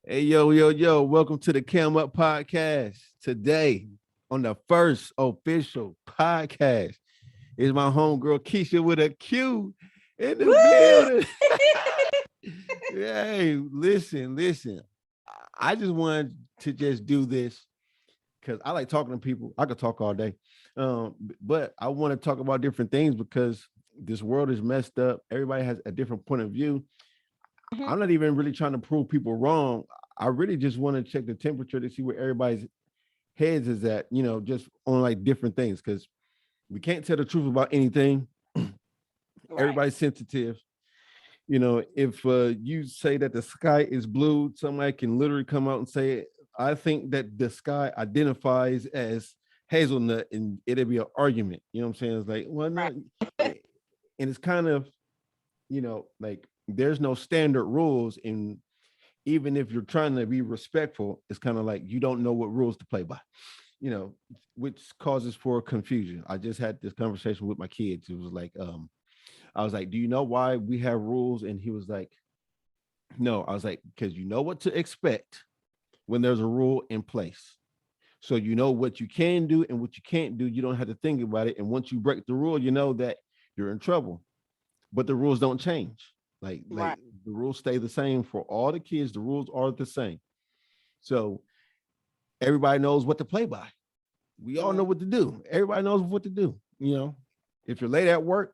Hey, yo, welcome to the Cam Up Podcast. Today, on the first official podcast, is my homegirl Keisha with a Q in the Woo! building. Hey, listen. I just wanted to just do this because I like talking to people. I could talk all day. But I want to talk about different things because this world is messed up. Everybody has a different point of view. Mhm. I'm not even really trying to prove people wrong. I really just want to check the temperature to see where everybody's heads is at, just on like different things because we can't tell the truth about anything. Right. Everybody's sensitive. If you say that the sky is blue, somebody can literally come out and say, I think that the sky identifies as hazelnut, and it'll be an argument. You know what I'm saying? It's like, well, Right. no. And it's kind of, like there's no standard rules. And even if you're trying to be respectful, it's kind of like you don't know what rules to play by, you know, which causes for confusion. I just had this conversation with my kids. It was like, I was like, do you know why we have rules? And he was like, no. I was like, because you know what to expect when there's a rule in place. So you know what you can do and what you can't do. You don't have to think about it. And once you break the rule, you know that you're in trouble. But the rules don't change. Like Right. the rules stay the same for all the kids. The rules are the same. So everybody knows what to play by. We all know Mm. what to do. Everybody knows what to do. If you're late at work,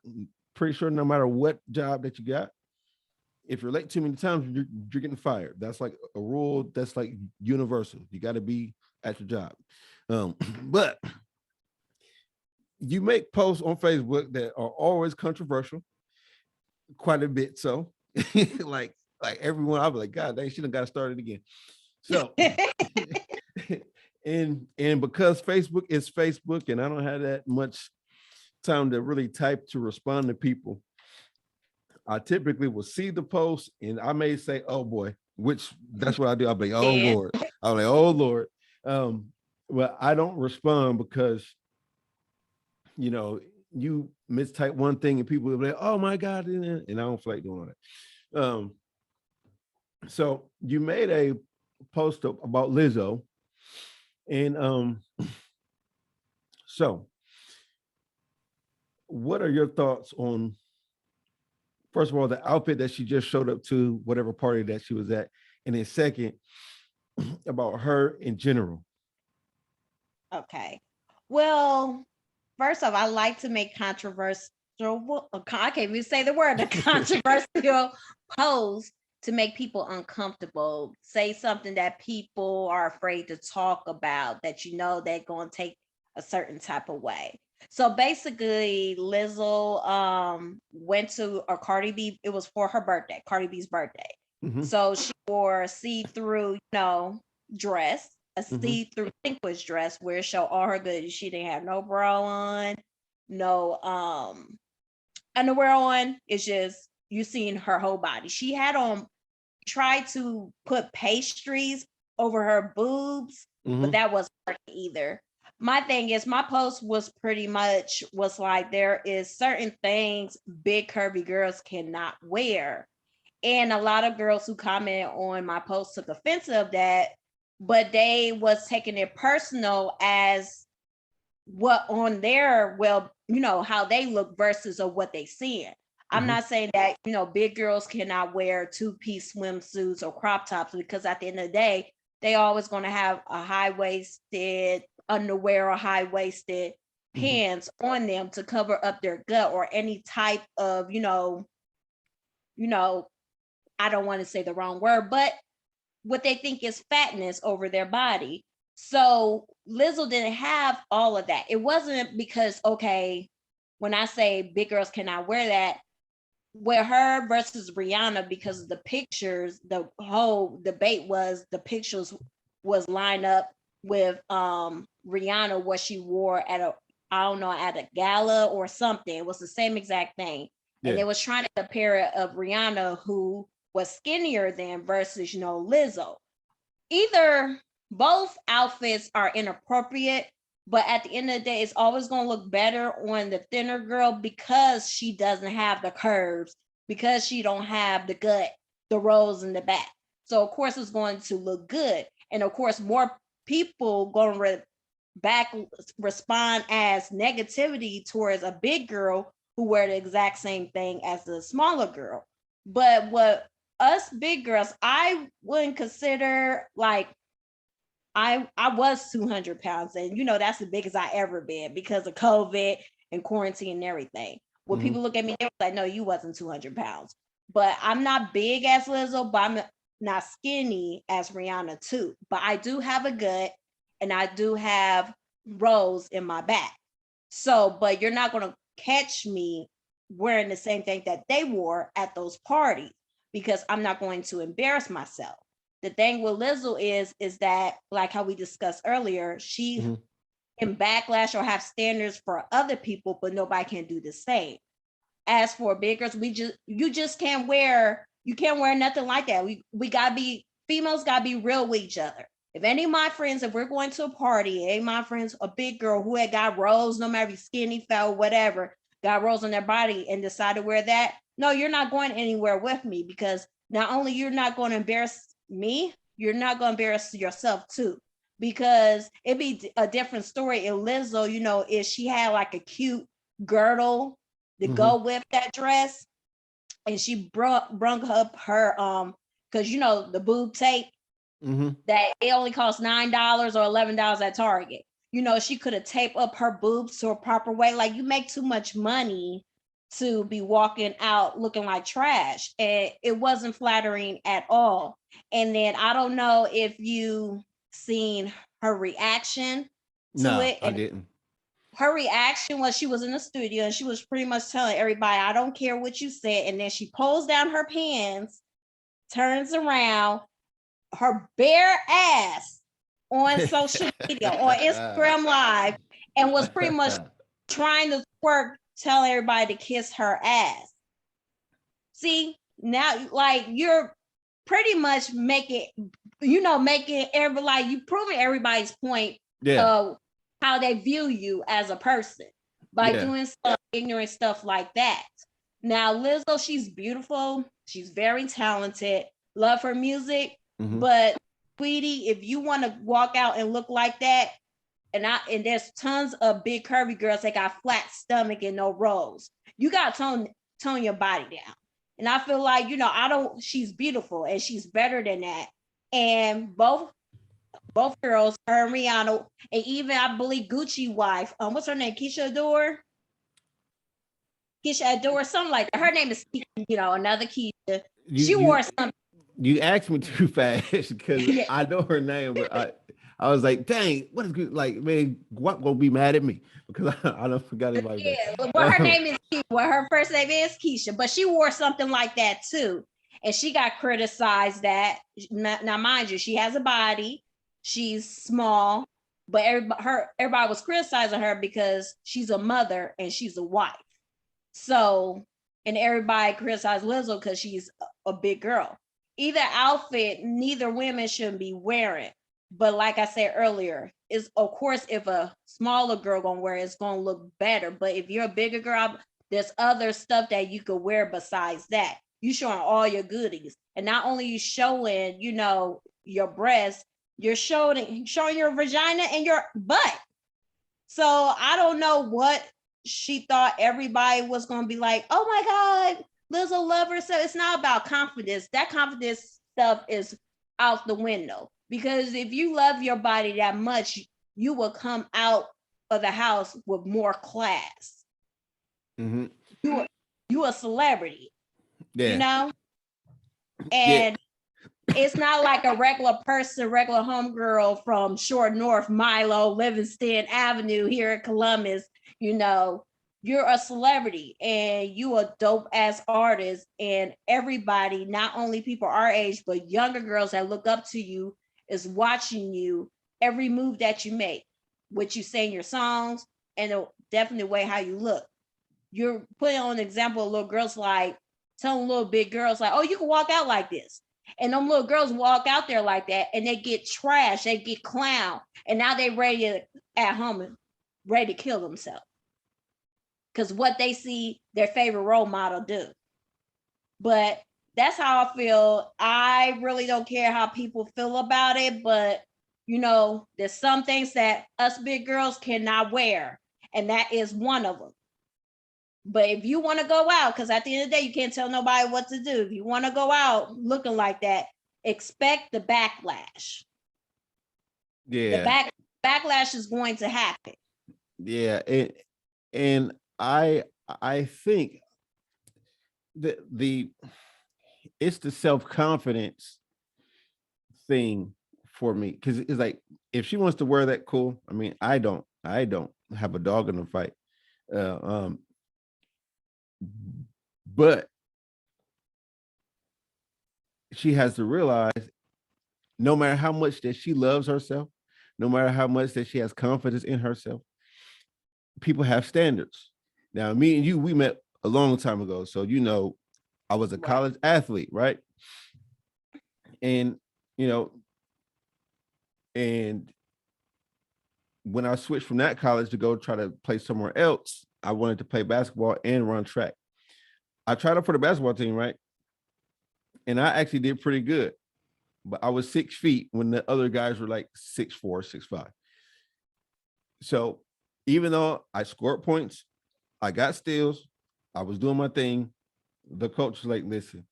pretty sure no matter what job that you got, if you're late too many times, you're getting fired. That's like a rule that's like universal. You got to be at your job. But you make posts on Facebook that are always controversial, quite a bit. So, like, like everyone, I'll be like, God dang, she done got started again. So, and because Facebook is Facebook, and I don't have that much time to really type to respond to people, I typically will see the post and I may say, oh boy, which that's what I do. I'll be like, oh Yeah. Lord. I'm like, oh Lord. Um, well, I don't respond because you know you mistype one thing and people will be like, oh my God, and I don't feel like doing all that. So you made a post about Lizzo, and so what are your thoughts on, first of all, the outfit that she just showed up to whatever party that she was at, and then second, about her in general? Okay. Well, first off, I like to make controversial. I can't even say the word. A controversial post to make people uncomfortable. Say something that people are afraid to talk about. That they're going to take a certain type of way. So basically, Lizzo went to a Cardi B. It was for her birthday, Cardi B's birthday. Hmm. So she wore a see-through, dress, a Hmm. see-through pinkish dress where it showed all her goodies. She didn't have no bra on, no underwear on. It's just you seeing her whole body. She had on tried to put pastries over her boobs, but Hmm. that wasn't working either. My thing is my post was pretty much was like there is certain things big curvy girls cannot wear. And a lot of girls who commented on my post took offense of that, but they was taking it personal as what on their how they look versus of what they seeing. I'm Hmm. not saying that big girls cannot wear two-piece swimsuits or crop tops, because at the end of the day they always going to have a high-waisted underwear or high-waisted Hmm. pants on them to cover up their gut or any type of you know I don't want to say the wrong word, but what they think is fatness over their body. So Lizzo didn't have all of that. It wasn't because, okay, when I say big girls cannot wear that, with her versus Rihanna, because the pictures, the whole debate was the pictures was lined up with Rihanna, what she wore at a, I don't know, at a gala or something. It was the same exact thing. And Yeah. they was trying to compare it of Rihanna, who was skinnier than versus, Lizzo. Either both outfits are inappropriate, but at the end of the day, it's always going to look better on the thinner girl because she doesn't have the curves, because she don't have the gut, the rolls in the back. So of course it's going to look good. And of course, more people going to back respond as negativity towards a big girl who wear the exact same thing as the smaller girl. But what us big girls, I wouldn't consider like I was 200 pounds, and you know that's the biggest I ever been because of COVID and quarantine and everything. When Mm-hmm. people look at me, they're like, "No, you wasn't 200 pounds." But I'm not big as Lizzo, but I'm not skinny as Rihanna too. But I do have a gut, and I do have rolls in my back. So, but you're not gonna catch me wearing the same thing that they wore at those parties because I'm not going to embarrass myself. The thing with Lizzo is that like how we discussed earlier, she Mm-hmm. can backlash or have standards for other people, but nobody can do the same. As for big girls, you just can't wear nothing like that. We gotta be females gotta be real with each other. If any of my friends, if we're going to a party, any of my friends, a big girl who had got rolls, no matter if skinny, fat, whatever, got rolls on their body and decided to wear that, no, you're not going anywhere with me because not only you're not going to embarrass me, you're not going to embarrass yourself too. Because it'd be a different story if Lizzo, you know, if she had like a cute girdle to Mm-hmm. go with that dress and she brung up her because you know the boob tape Mm-hmm. that it only costs $9 or $11 at Target. You know, she could have taped up her boobs to a proper way. Like you make too much money to be walking out looking like trash. And it wasn't flattering at all. And then I don't know if you seen her reaction to No, it. I And didn't. her reaction was she was in the studio and she was pretty much telling everybody, I don't care what you said. And then she pulls down her pants, turns around, her bare ass on social media, on Instagram Live, and was pretty much trying to twerk, tell everybody to kiss her ass. See, now like you're pretty much making, making every like you proving everybody's point Yeah, of how they view you as a person by yeah. doing stuff, ignorant stuff like that. Now, Lizzo, she's beautiful, she's very talented, love her music, Mm-hmm. but sweetie, if you want to walk out and look like that, and there's tons of big curvy girls that got flat stomach and no rolls. You gotta tone your body down. And I feel like, I don't, she's beautiful and she's better than that. And both girls, her and Rihanna, and even I believe Gucci wife, what's her name? Keisha Adore, something like that. Her name is, another Keisha. You She you wore something. you asked me too fast because Yeah, I know her name, but I was like, dang, what is good? Like, man, what gonna be mad at me because I don't forgot anybody's name. yeah. Well, her name is Keisha. Well, her first name is Keisha, but she wore something like that too. And she got criticized that. Now, mind you, she has a body, she's small, but everybody was criticizing her because she's a mother and she's a wife. So, and everybody criticized Lizzo because she's a big girl. Either outfit, neither women shouldn't be wearing. But like I said earlier, is of course if a smaller girl gonna wear it, it's gonna look better. But if you're a bigger girl, there's other stuff that you could wear besides that. You showing all your goodies, and not only you showing, your breasts, you're showing your vagina and your butt. So I don't know what she thought everybody was going to be like, oh my God, Lizzo love herself. It's not about confidence. That confidence stuff is out the window. Because if you love your body that much, you will come out of the house with more class. Mm-hmm. You a celebrity, you Yeah, know? yeah. And it's not like a regular person, regular homegirl from Short North, Milo, Livingston Avenue here in Columbus. You're a celebrity and you a dope ass artist. And everybody, not only people our age, but younger girls that look up to you, is watching you every move that you make, what you say in your songs, and definitely the way how you look. You're putting on an example of little girls like telling little big girls like, oh, you can walk out like this. And them little girls walk out there like that and they get trashed, they get clown, and now they ready at home and ready to kill themselves. Because what they see their favorite role model do. But that's how I feel. I really don't care how people feel about it, but there's some things that us big girls cannot wear, and that is one of them. But if you want to go out, because at the end of the day, you can't tell nobody what to do. If you want to go out looking like that, expect the backlash. The Yeah, backlash is going to happen. yeah, and I think that it's the self-confidence thing for me, because it's like, if she wants to wear that, cool. I mean, I don't have a dog in the fight. Uh, um, but she has to realize, no matter how much that she loves herself, no matter how much that she has confidence in herself, people have standards. Now, me and you, we met a long time ago, so I was a Right. college athlete, right? And you know, and when I switched from that college to go try to play somewhere else, I wanted to play basketball and run track. I tried out for the basketball team, right? And I actually did pretty good. But I was 6 feet when the other guys were like 6'4", 6'5". So even though I scored points, I got steals, I was doing my thing, the coach was like, listen,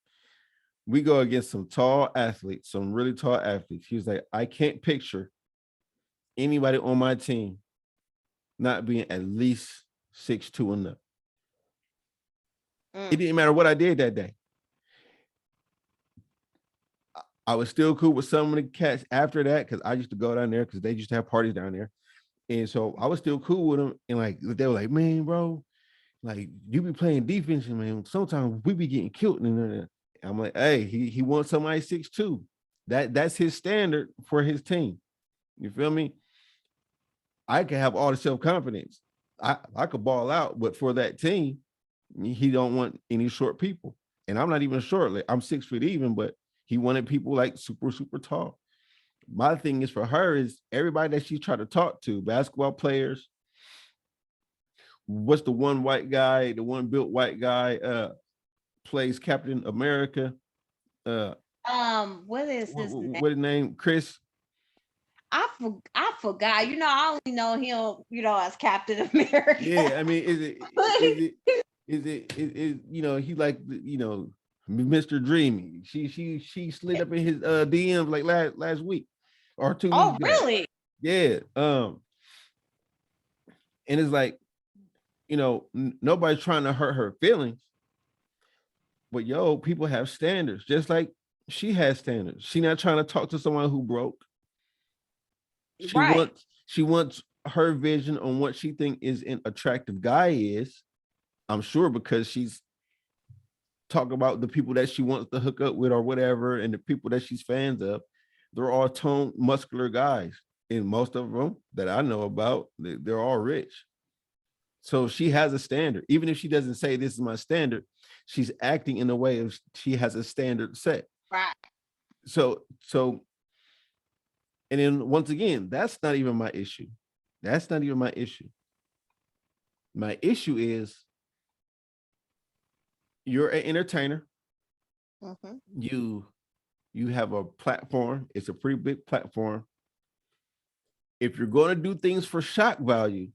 we go against some tall athletes, some really tall athletes. He was like, I can't picture anybody on my team not being at least 6'2" and up. It didn't matter what I did that day. I was still cool with some of the cats after that, because I used to go down there because they used to have parties down there. And so I was still cool with them. And like, they were like, man, bro, like, you be playing defense, and man, sometimes we be getting killed. And I'm like, hey, he wants somebody 6'2". That's his standard for his team. You feel me? I can have all the self-confidence. I could ball out, but for that team, he don't want any short people. And I'm not even short. Like, I'm 6 feet even, but he wanted people like super, super tall. My thing is, for her, is everybody that she tried to talk to, basketball players. What's the one white guy, the one built white guy, plays Captain America? Uh, What is his name? what his name? Chris. I forgot. I only know him, as Captain America. Yeah, I mean, is he like, Mr. Dreamy? She slid up in his DMs like last week or 2 weeks Oh, ago. really? Yeah. And it's like, nobody's trying to hurt her feelings, but people have standards, just like she has standards. She not trying to talk to someone who broke. She Right. wants her vision on what she think is an attractive guy is. I'm sure because she's talking about the people that she wants to hook up with or whatever, and the people that she's fans of, they're all toned, muscular guys. And most of them that I know about, they're all rich. So she has a standard. Even if she doesn't say this is my standard, she's acting in a way of she has a standard set. Right. So and then once again, that's not even my issue. That's not even my issue. My issue is, you're an entertainer. Mm-hmm. You have a platform. It's a pretty big platform. If you're going to do things for shock value,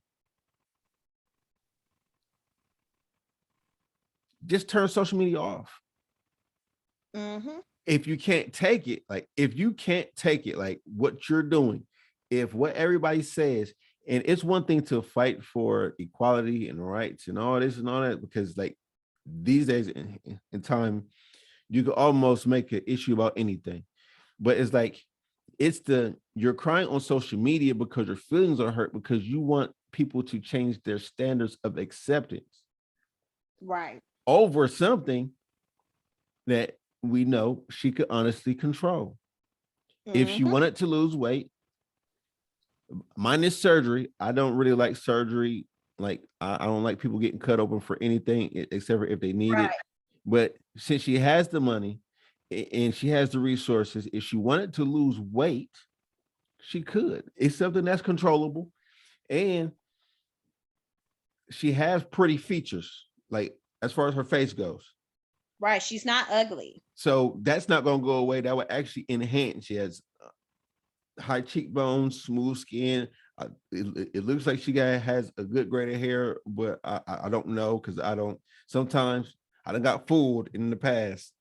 just turn social media off. Mm-hmm. If you can't take it, like what you're doing, if what everybody says, and it's one thing to fight for equality and rights and all this and all that, because like these days in time, you could almost make an issue about anything. But it's like, you're crying on social media because your feelings are hurt, because you want people to change their standards of acceptance Right. over something that we know she could honestly control. If she Mm-hmm. wanted to lose weight, minus surgery, I don't really like surgery. Like, I don't like people getting cut open for anything except for if they need it. Right. But since she has the money and she has the resources, if she wanted to lose weight, she could. It's something that's controllable, and she has pretty features, like as far as her face goes. Right. She's not ugly. So that's not going to go away. That would actually enhance. She has high cheekbones, smooth skin. It looks like has a good grade of hair, but I don't know because I don't. Sometimes I done got fooled in the past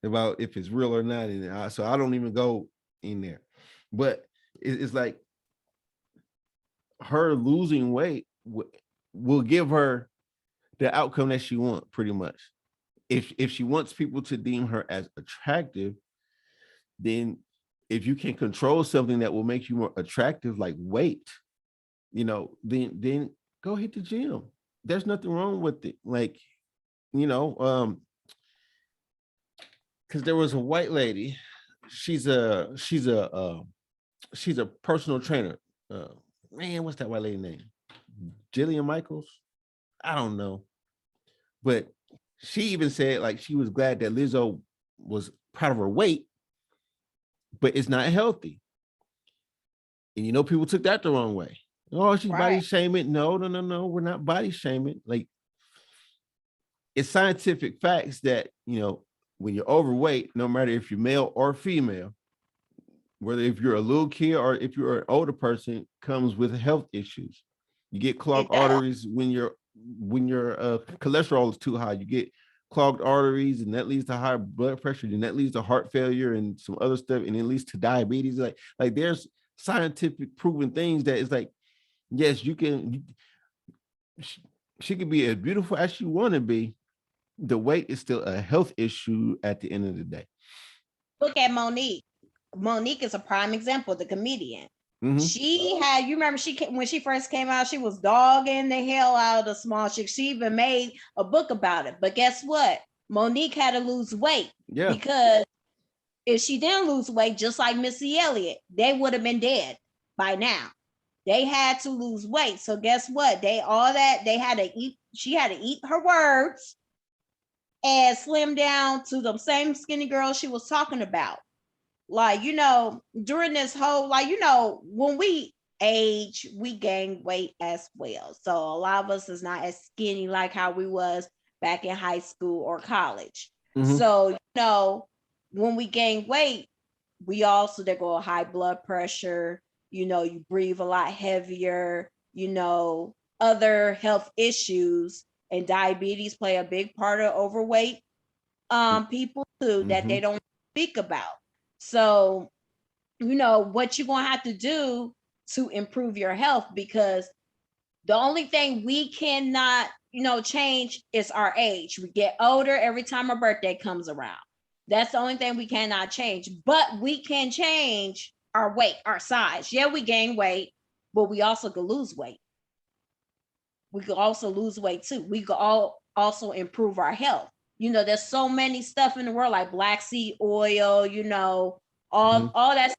about if it's real or not, and so I don't even go in there. But it's like her losing weight will give her the outcome that she wants, pretty much. If she wants people to deem her as attractive, then if you can control something that will make you more attractive, like weight, then go hit the gym. There's nothing wrong with it. Like, you know, because there was a white lady. She's a personal trainer. Uh, Man, what's that white lady name? Jillian Michaels. I don't know, but she even said like she was glad that Lizzo was proud of her weight, but it's not healthy. And people took that the wrong way. Oh, she's body Right. shaming. No, no, no, no. We're not body shaming. Like, it's scientific facts that, when you're overweight, no matter if you're male or female, whether if you're a little kid or if you're an older person, comes with health issues. You get clogged It does. arteries when your cholesterol is too high. You get clogged arteries, and that leads to high blood pressure, and that leads to heart failure and some other stuff, and it leads to diabetes. Like there's scientific proven things that is like, yes, you can. She could be as beautiful as she want to be. The weight is still a health issue at the end of the day. Look at Monique. Monique is a prime example, the comedian. Mm-hmm. She had, you remember when she first came out, she was dogging the hell out of the small chick. She even made a book about it. But guess what? Monique had to lose weight Yeah. because if she didn't lose weight, just like Missy Elliott, they would have been dead by now. They had to lose weight. So guess what? They had to eat. She had to eat her words and slim down to the same skinny girl she was talking about. Like, during this whole, like, when we age, we gain weight as well. So a lot of us is not as skinny like how we was back in high school or college. Mm-hmm. So, when we gain weight, we also, there go high blood pressure, you breathe a lot heavier, other health issues, and diabetes play a big part of overweight people too, that Mm-hmm. they don't speak about. So, what you're going to have to do to improve your health, because the only thing we cannot, change is our age. We get older every time our birthday comes around. That's the only thing we cannot change. But we can change our weight, our size. Yeah, we gain weight, but we also could lose weight. We could also lose weight too. We could also improve our health. There's so many stuff in the world like black seed oil, all that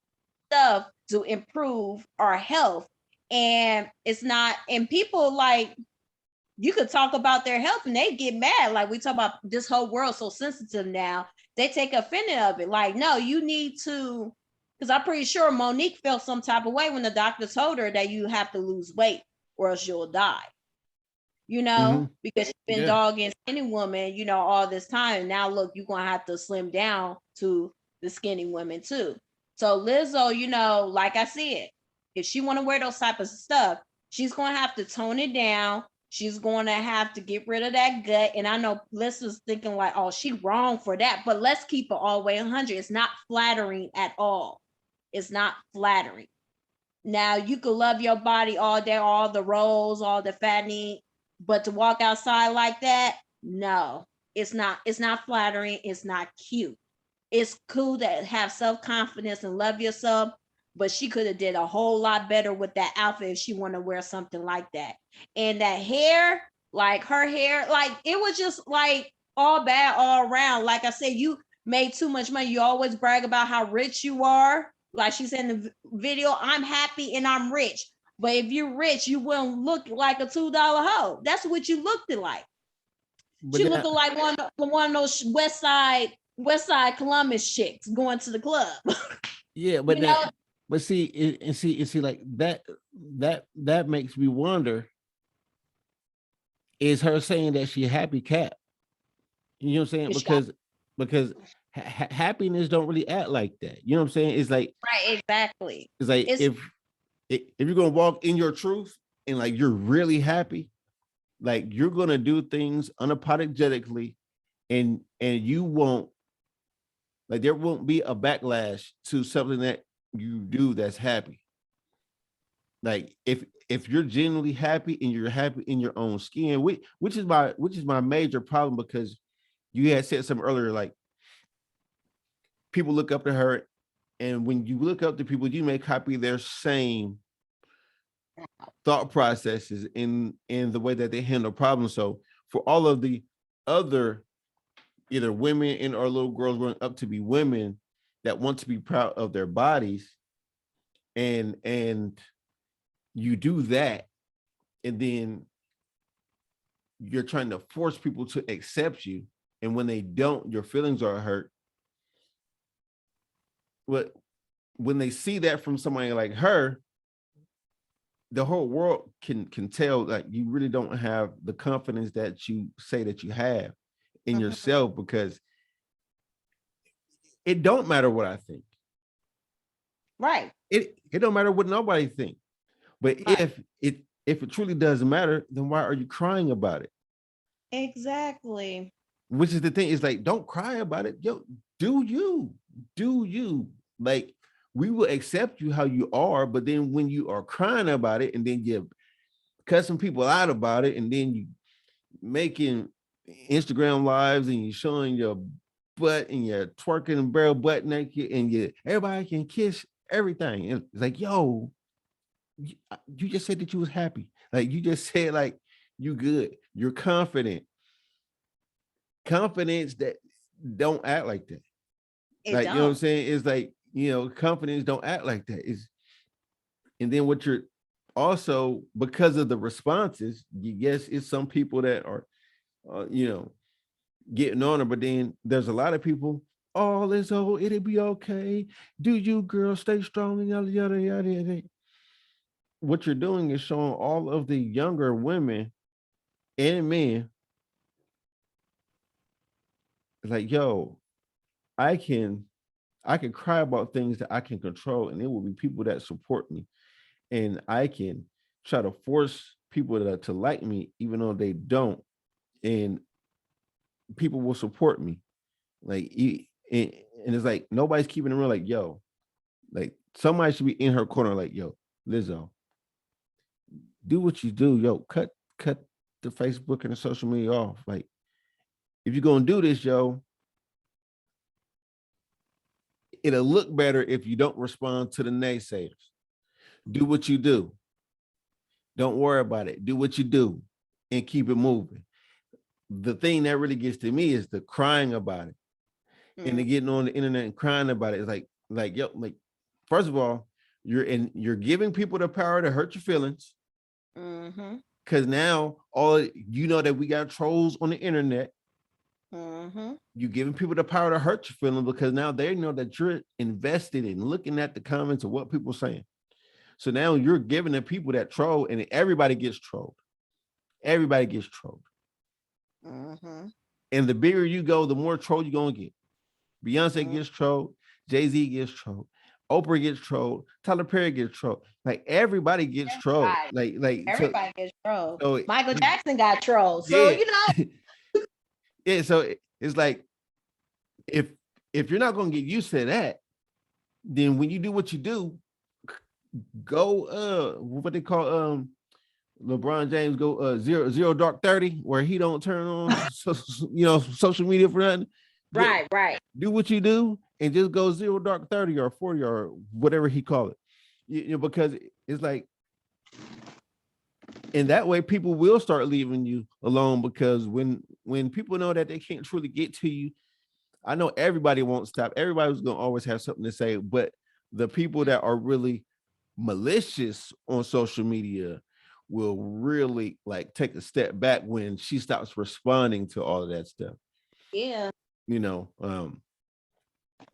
stuff to improve our health. And it's not, and people, like, you could talk about their health and they get mad. Like, we talk about this whole world so sensitive now, they take offended of it. Like, no, you need to, because I'm pretty sure Monique felt some type of way when the doctor told her that you have to lose weight or else you'll die. Mm-hmm. Because she's been dogging skinny woman, all this time. Now look, you're gonna have to slim down to the skinny women too. So Lizzo, like I said, if she want to wear those type of stuff, she's gonna have to tone it down. She's going to have to get rid of that gut. And I know Lizzo's thinking like, oh, she wrong for that. But let's keep it all the way 100. It's not flattering at all. It's not flattering. Now you could love your body all day, all the rolls, all the fattening, but to walk outside like that, no, it's not. It's not flattering. It's not cute. It's cool to have self-confidence and love yourself, but she could have did a whole lot better with that outfit if she want to wear something like that. And that hair, like her hair, like it was just like all bad all around. Like I said, you made too much money. You always brag about how rich you are. Like she said in the video, I'm happy and I'm rich. But if you're rich, you wouldn't look like a $2 hoe. That's what you looked like. She looked like one of those West Side Columbus chicks going to the club. Yeah, but see, like that makes me wonder: is her saying that she happy cat? You know what I'm saying? She got Because because happiness don't really act like that. You know what I'm saying? Right, exactly. It's like It's if you're gonna walk in your truth and like you're really happy, like you're gonna do things unapologetically, and you won't like there won't be a backlash to something that you do that's happy. Like if you're genuinely happy and you're happy in your own skin, which is my major problem because you had said something earlier, like people look up to her, and when you look up to people, you may copy their same thought processes in the way that they handle problems. So for all of the other either women and or little girls growing up to be women that want to be proud of their bodies, and you do that, and then you're trying to force people to accept you, and when they don't, your feelings are hurt. But when they see that from somebody like her, the whole world can tell that you really don't have the confidence that you say that you have in mhm, yourself, because it don't matter what I think. right, It don't matter what nobody think. But right. if it truly doesn't matter, then why are you crying about it? Exactly. Which is the thing, is like, don't cry about it. Yo, do you, do you like, we will accept you how you are, but then when you are crying about it and then you cussing people out about it, and then you making Instagram lives and you showing your butt and you're twerking and barrel butt naked and you everybody can kiss everything. It's like, yo, you just said that you was happy. Like you just said, like you good, you're confident. Confidence that don't act like that. It Like, you know what I'm don't. saying? It's like, confidence don't act like that. Is And then what you're also, because of the responses, yes, it's some people that are uh, you know, getting on her, but then there's a lot of people, oh, Lizzo, it'll be okay. Do you, girl, stay strong and yada yada yada yada. What you're doing is showing all of the younger women and men like, yo, I can I can cry about things that I can control, and it will be people that support me. And I can try to force people to like me, even though they don't. And people will support me. Like, and it's like nobody's keeping it real. Like, yo, like somebody should be in her corner. Like, yo, Lizzo, do what you do. Yo, cut the Facebook and the social media off. Like, if you're gonna do this, yo, it'll look better if you don't respond to the naysayers. Do what you do. Don't worry about it. Do what you do and keep it moving. The thing that really gets to me is the crying about it and the Mm, getting on the internet and crying about it. It's like, yo, like, first of all, you're giving people the power to hurt your feelings, mm-hmm, because now all you know that we got trolls on the internet. mm-hmm. You're giving people the power to hurt your feelings because now they know that you're invested in looking at the comments of what people are saying. So now you're giving the people that troll, and everybody gets trolled. Everybody gets trolled. Mm-hmm. And the bigger you go, the more troll you're gonna get. Beyonce Mm, gets trolled, Jay-Z gets trolled, Oprah gets trolled, Tyler Perry gets trolled. Like everybody gets trolled. everybody, Like so everybody gets trolled. so Michael Jackson got trolled. So, yeah. Yeah. So it's like, if you're not gonna get used to that, then when you do what you do, go what they call LeBron James, go zero dark 30, where he don't turn on social media for nothing. Just right, right. do what you do and just go zero dark 30 or 40 or whatever he call it. Because it's like, in that way people will start leaving you alone, because when people know that they can't truly get to you, I know everybody won't stop. Everybody's gonna always have something to say, but the people that are really malicious on social media will really like take a step back when she stops responding to all of that stuff. Yeah. You know,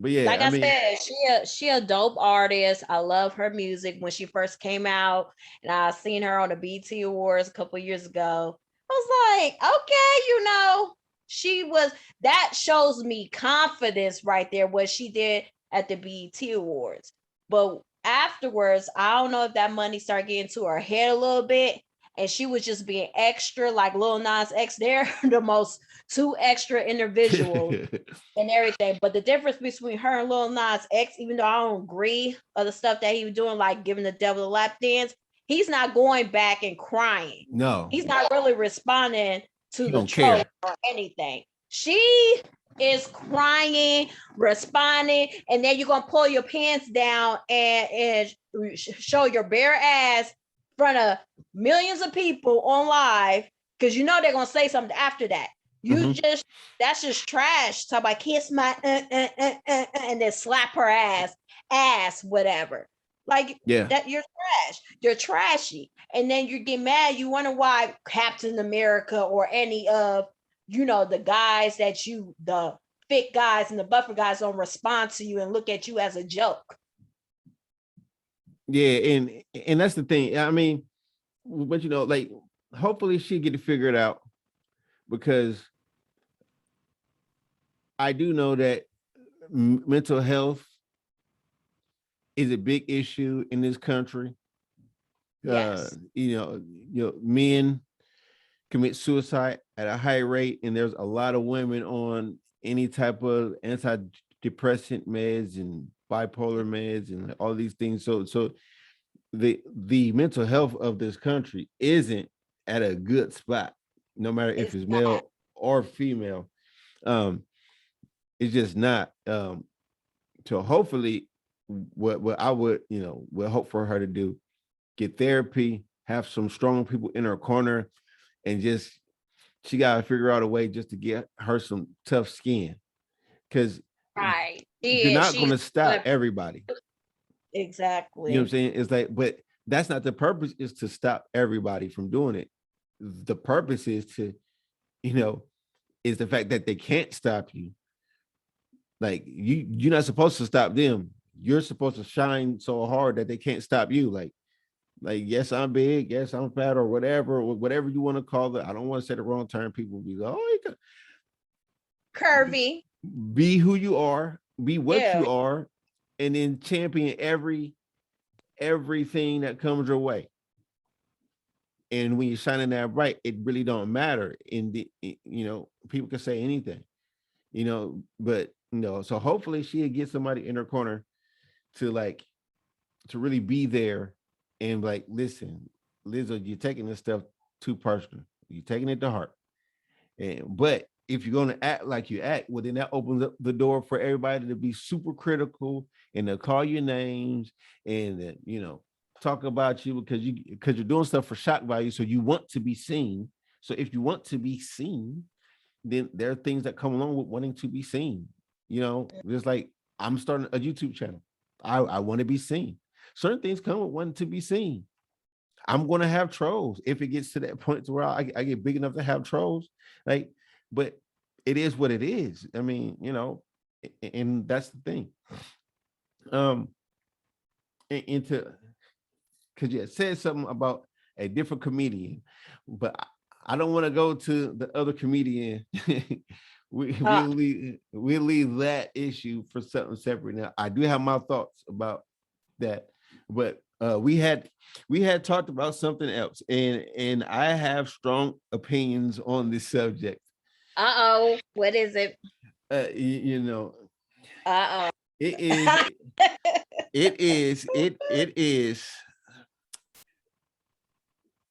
but yeah, Like I I mean, said, she a dope artist. I love her music. When she first came out, and I seen her on the BT Awards a couple years ago, I was like, okay, That shows me confidence right there, what she did at the BET Awards. But afterwards, I don't know if that money started getting to her head a little bit, and she was just being extra, like Lil Nas X. They're the most two extra individuals and everything. But the difference between her and Lil Nas X, even though I don't agree of the stuff that he was doing, like giving the devil a lap dance, he's not going back and crying. No, He's not really responding to he the don't troll care. or anything. She is crying, responding, and then you're gonna pull your pants down and show your bare ass in front of millions of people on live, because you know they're gonna say something after that. You just that's just trash. Talk about kiss my and then slap her ass, whatever. Like Yeah. that, you're trash. You're trashy. And then you get mad. You wonder why Captain America or any of the guys the fit guys and the buffer guys don't respond to you and look at you as a joke. Yeah, and that's the thing. I mean, but like hopefully she get to figure it out, because I do know that mental health is a big issue in this country. Yes. Men commit suicide at a high rate, and there's a lot of women on any type of antidepressant meds and bipolar meds and all these things. So the mental health of this country isn't at a good spot, no matter if it's male or female. It's just not. So hopefully, what I would hope for her to do, get therapy, have some strong people in her corner, and just she gotta figure out a way just to get her some tough skin, because right, you're not going to stop everybody. Exactly. You know what I'm saying? It's like, but that's not the purpose, is to stop everybody from doing it. The purpose is to, is the fact that they can't stop you. Like you're not supposed to stop them. You're supposed to shine so hard that they can't stop you. Like, yes, I'm big, yes, I'm fat, or whatever you want to call it. I don't want to say the wrong term. People be like, oh, you curvy. Be who you are, be what you are, and then champion everything that comes your way. And when you're shining that bright, it really don't matter. People can say anything, but so hopefully she'll get somebody in her corner to really be there and like, listen, Lizzo, you're taking this stuff too personal. You're taking it to heart. But if you're going to act like you act, well, then that opens up the door for everybody to be super critical, and they'll call you names and talk about you because you're doing stuff for shock value. So you want to be seen. So if you want to be seen, then there are things that come along with wanting to be seen. Just like I'm starting a YouTube channel. I want to be seen. Certain things come with wanting to be seen. I'm going to have trolls if it gets to that point to where I get big enough to have trolls. But it is what it is. I mean, and that's the thing. Into because you said something about a different comedian, but I don't want to go to the other comedian. We'll leave that issue for something separate. Now, I do have my thoughts about that, but we had talked about something else, and I have strong opinions on this subject. What is it? It is it is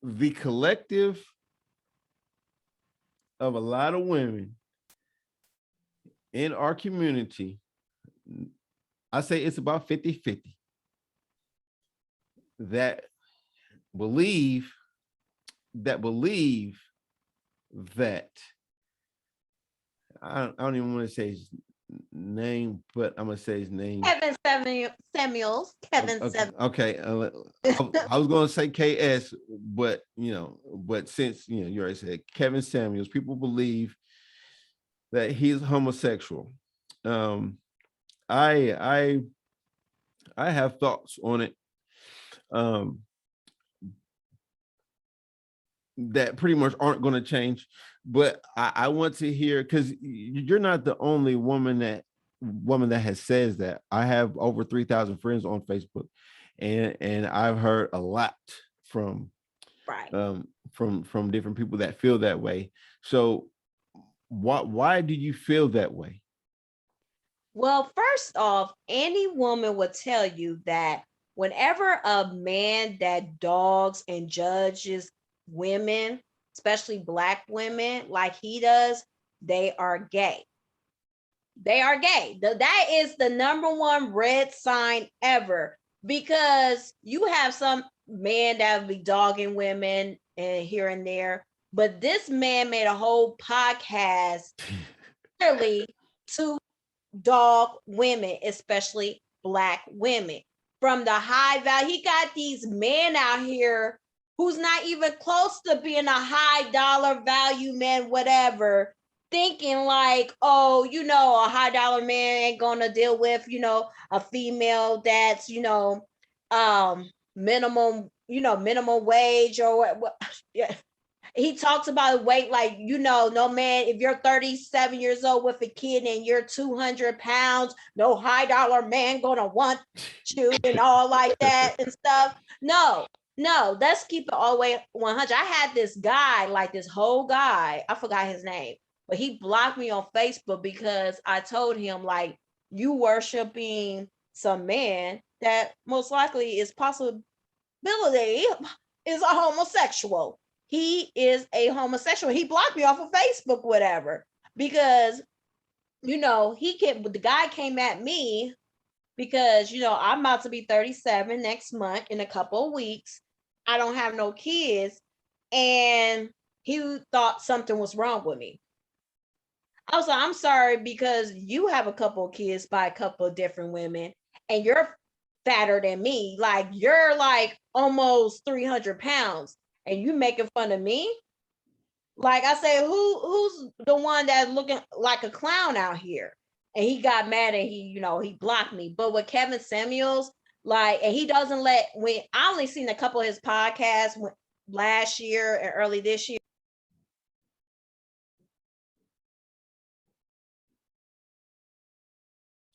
the collective of a lot of women in our community. I say it's about 50-50 that believe that I don't even want to say his name, but I'm gonna say his name. Kevin Samuels. Okay. I was gonna say KS, but since you already said Kevin Samuels, people believe that he's homosexual. I have thoughts on it. That pretty much aren't going to change, but I want to hear, because you're not the only woman that has says that. I have over 3,000 friends on Facebook, and I've heard a lot from Right. from different people that feel that way. So why do you feel that way? Well, first off, any woman would tell you that whenever a man that dogs and judges women, especially black women, like he does, they are gay. They are gay. That is the number one red sign ever, because you have some men that will be dogging women and here and there, but this man made a whole podcast clearly to dog women, especially black women. From the high value, he got these men out here who's not even close to being a high dollar value man, whatever, thinking like, oh, a high dollar man ain't gonna deal with, a female that's, minimum, minimum wage or what. Yeah, he talks about weight like, no man, if you're 37 years old with a kid and you're 200 pounds, no high dollar man gonna want you and all like that and stuff. No, let's keep it all the way 100. I had this guy, like this whole guy, I forgot his name, but he blocked me on Facebook because I told him, like, you worshiping some man that most likely is possibility is a homosexual. He is a homosexual. He blocked me off of Facebook, whatever, because the guy came at me because I'm about to be 37 next month in a couple of weeks. I don't have no kids, and he thought something was wrong with me. I was like, I'm sorry, because you have a couple of kids by a couple of different women, and you're fatter than me. Like, you're like almost 300 pounds, and you making fun of me. Like I said, who's the one that's looking like a clown out here? And he got mad and he blocked me. But with Kevin Samuels, like, and he doesn't when I only seen a couple of his podcasts last year and early this year.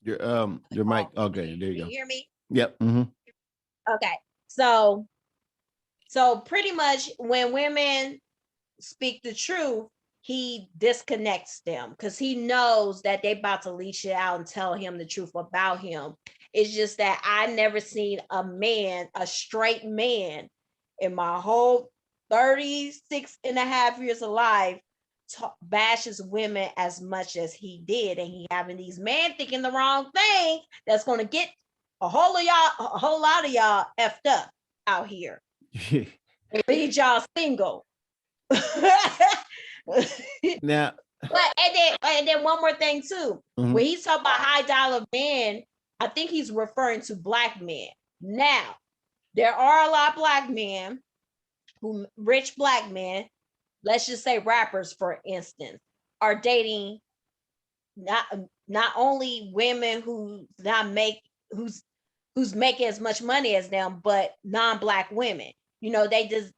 Your mic. Okay, there you Can go. you hear me? Yep. Mm-hmm. Okay. So pretty much when women speak the truth, he disconnects them because he knows that they about to leash it out and tell him the truth about him. It's just that I never seen a straight man in my whole 36 and a half years of life bashes women as much as he did. And he having these men thinking the wrong thing that's going to get a whole lot of y'all effed up out here. Leave y'all single. Now, and then one more thing too. mm-hmm. When he's talking about high dollar men, I think he's referring to black men. Now, there are a lot of black men rich black men, let's just say rappers, for instance, are dating not only women who's making as much money as them, but non-black women. They just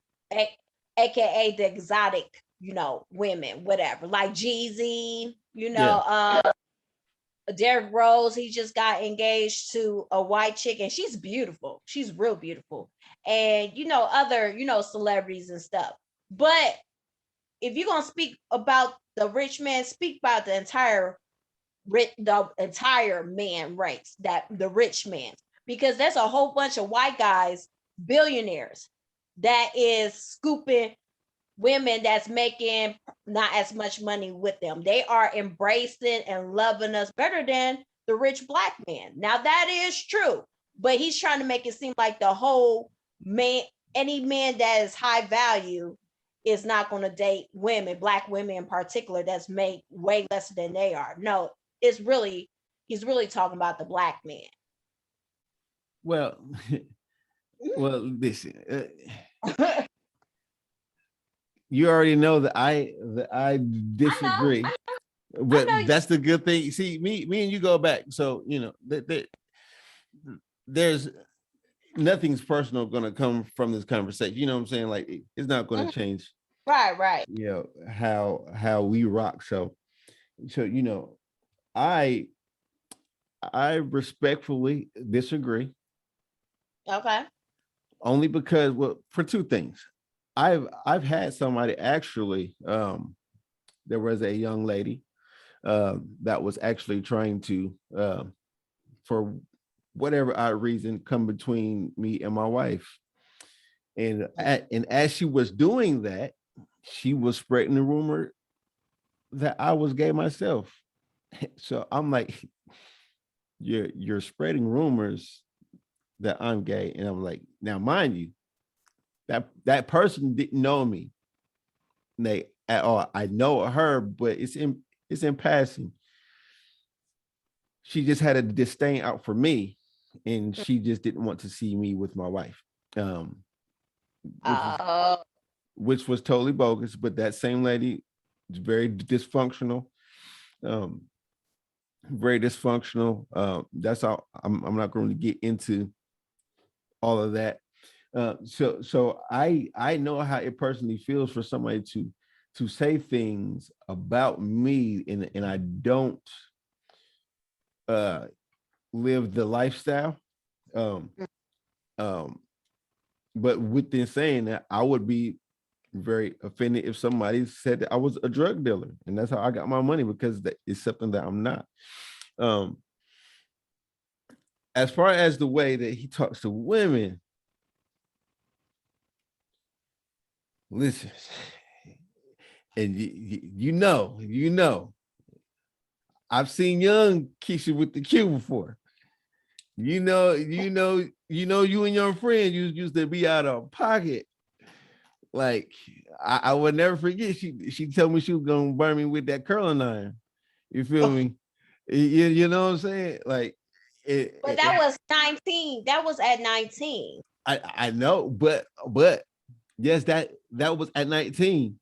aka the exotic, women, whatever, like Jeezy, Yeah. Derrick Rose. He just got engaged to a white chick, and she's beautiful. She's real beautiful. And other, celebrities and stuff. But if you're gonna speak about the rich man, speak about the entire man race, that the rich man, because there's a whole bunch of white guys, billionaires, that is scooping women that's making not as much money with them. They are embracing and loving us better than the rich black man. Now that is true, but he's trying to make it seem like the whole man, any man that is high value, is not going to date women, black women in particular, that's made way less than they are. No, he's really talking about the black man. Well, listen. You already know that I disagree, but that's the good thing. See, me and you go back, so there's nothing's personal going to come from this conversation. You know what I'm saying? Like, it's not going to change Right, right. you know, how we rock. So I I respectfully disagree, Okay. only because, well, for two things. I've had somebody actually, there was a young lady that was actually trying to, for whatever odd reason, come between me and my wife. And as she was doing that, she was spreading the rumor that I was gay myself. So I'm like, you're spreading rumors that I'm gay, and I'm like, now mind you, that person didn't know me, they at all. I know her, but it's in passing. She just had a disdain out for me, and she just didn't want to see me with my wife, um, which was Oh, which was totally bogus. But that same lady is very dysfunctional, um, very dysfunctional. That's all. I'm not going to get into all of that. So I know how it personally feels for somebody to say things about me, and I don't uh live the lifestyle. Um, um, but within saying that, I would be very offended if somebody said that I was a drug dealer, and that's how I got my money, because that is something that I'm not. Um, as far as the way that he talks to women, listen, and I've seen young Keisha with the Q before. You and your friend used to be out of pocket. Like, I would never forget. She told me she was gonna burn me with that curling iron. You feel me? You know what I'm saying? Like, but that was 19. That was at 19. I know, but yes, that was at 19.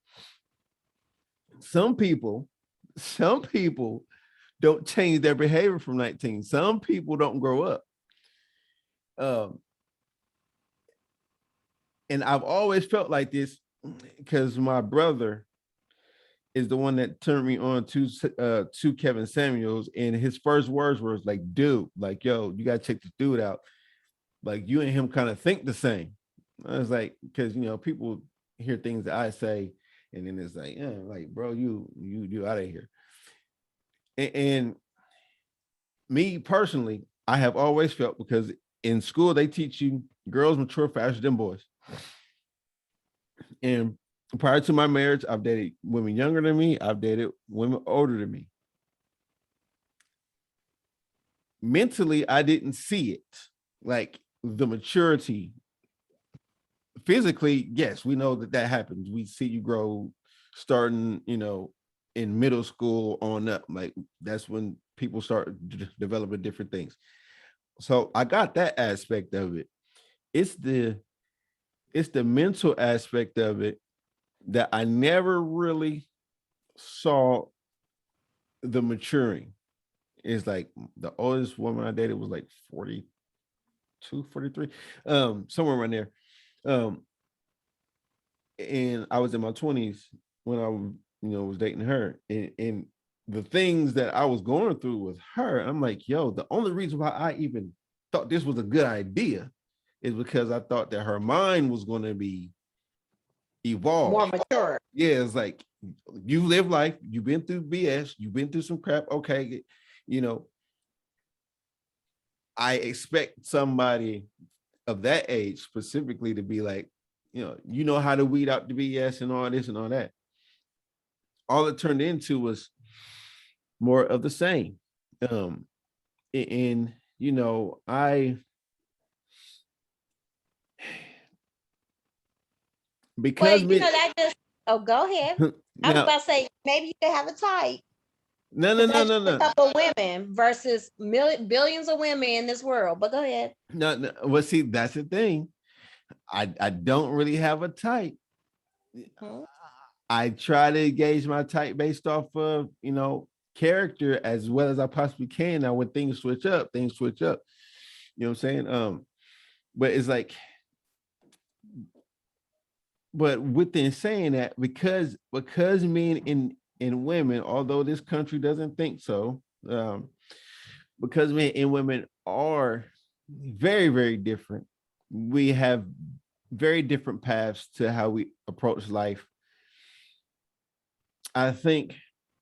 Some people, some people don't change their behavior from 19. Some people don't grow up. Um, and I've always felt like this because my brother is the one that turned me on to Kevin Samuels, and his first words were like, "Dude, like, yo, you gotta check this dude out. Like, you and him kind of think the same." I was like, because people hear things that I say, and then it's like, yeah, like, bro, you out of here. And me personally, I have always felt, because in school they teach you girls mature faster than boys. And prior to my marriage, I've dated women younger than me. I've dated women older than me. Mentally, I didn't see it, like the maturity. Physically, yes, we know that happens. We see you grow starting, in middle school on up. Like, that's when people start developing different things. So I got that aspect of it. It's the it's the mental aspect of it that I never really saw the maturing. It's like the oldest woman I dated was like 42, 43, somewhere around there. Um, and I was in my 20s when I was dating her. And the things that I was going through with her, I'm like, yo, the only reason why I even thought this was a good idea is because I thought that her mind was going to be More evolved. mature. Yeah, it's like, you live life, you've been through BS, you've been through some crap. Okay, you know, I expect somebody of that age specifically to be like, how to weed out the BS and all this and all that. All it turned into was more of the same. Um, and I Well, because that just, oh, go ahead. I was now, about to say maybe you could have a type, no, no, but no, that's no, just a no, couple of women versus billions of women in this world. But go ahead. no, no. Well, see, that's the thing. I don't really have a type. Hmm. I try to gauge my type based off of character as well as I possibly can. Now, when things switch up, things switch up. You know what I'm saying? But it's like, but within saying that, because men and women, although this country doesn't think so, because men and women are very, very different, we have very different paths to how we approach life. I think,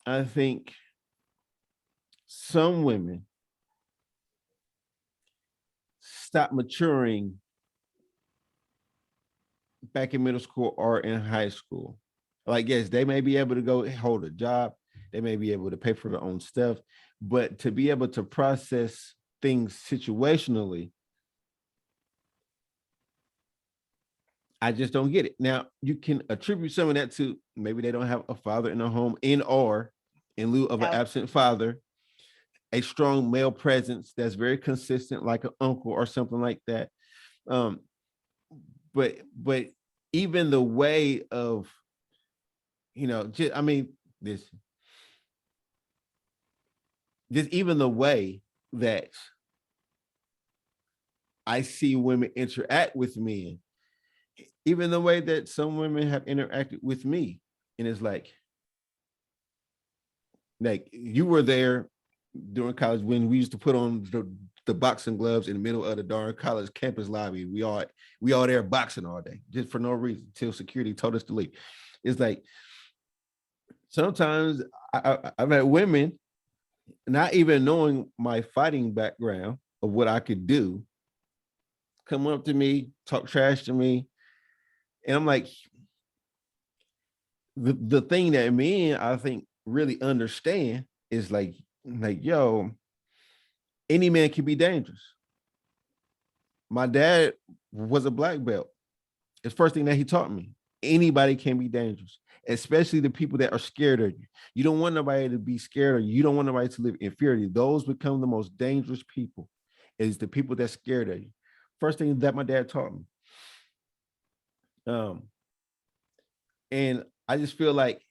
I think some women stop maturing back in middle school or in high school. Like, yes, they may be able to go hold a job, they may be able to pay for their own stuff, but to be able to process things situationally, I just don't get it. Now, you can attribute some of that to maybe they don't have a father in the home, or in lieu of an Yeah. absent father, a strong male presence that's very consistent, like an uncle or something like that. Um, but even the way of, just, I mean, this just even the way that I see women interact with men, even the way that some women have interacted with me, and it's like you were there during college when we used to put on the boxing gloves in the middle of the darn college campus lobby. We all there boxing all day just for no reason till security told us to leave. It's like sometimes I've had women not even knowing my fighting background of what I could do come up to me, talk trash to me, and I'm like, the thing that men I think really understand is like yo, any man can be dangerous. My dad was a black belt. It's the first thing that he taught me. Anybody can be dangerous, especially the people that are scared of you. You don't want nobody to be scared of you. You don't want nobody to live in fear of you. Those become the most dangerous people, is the people that's scared of you. First thing that my dad taught me. Um, and I just feel like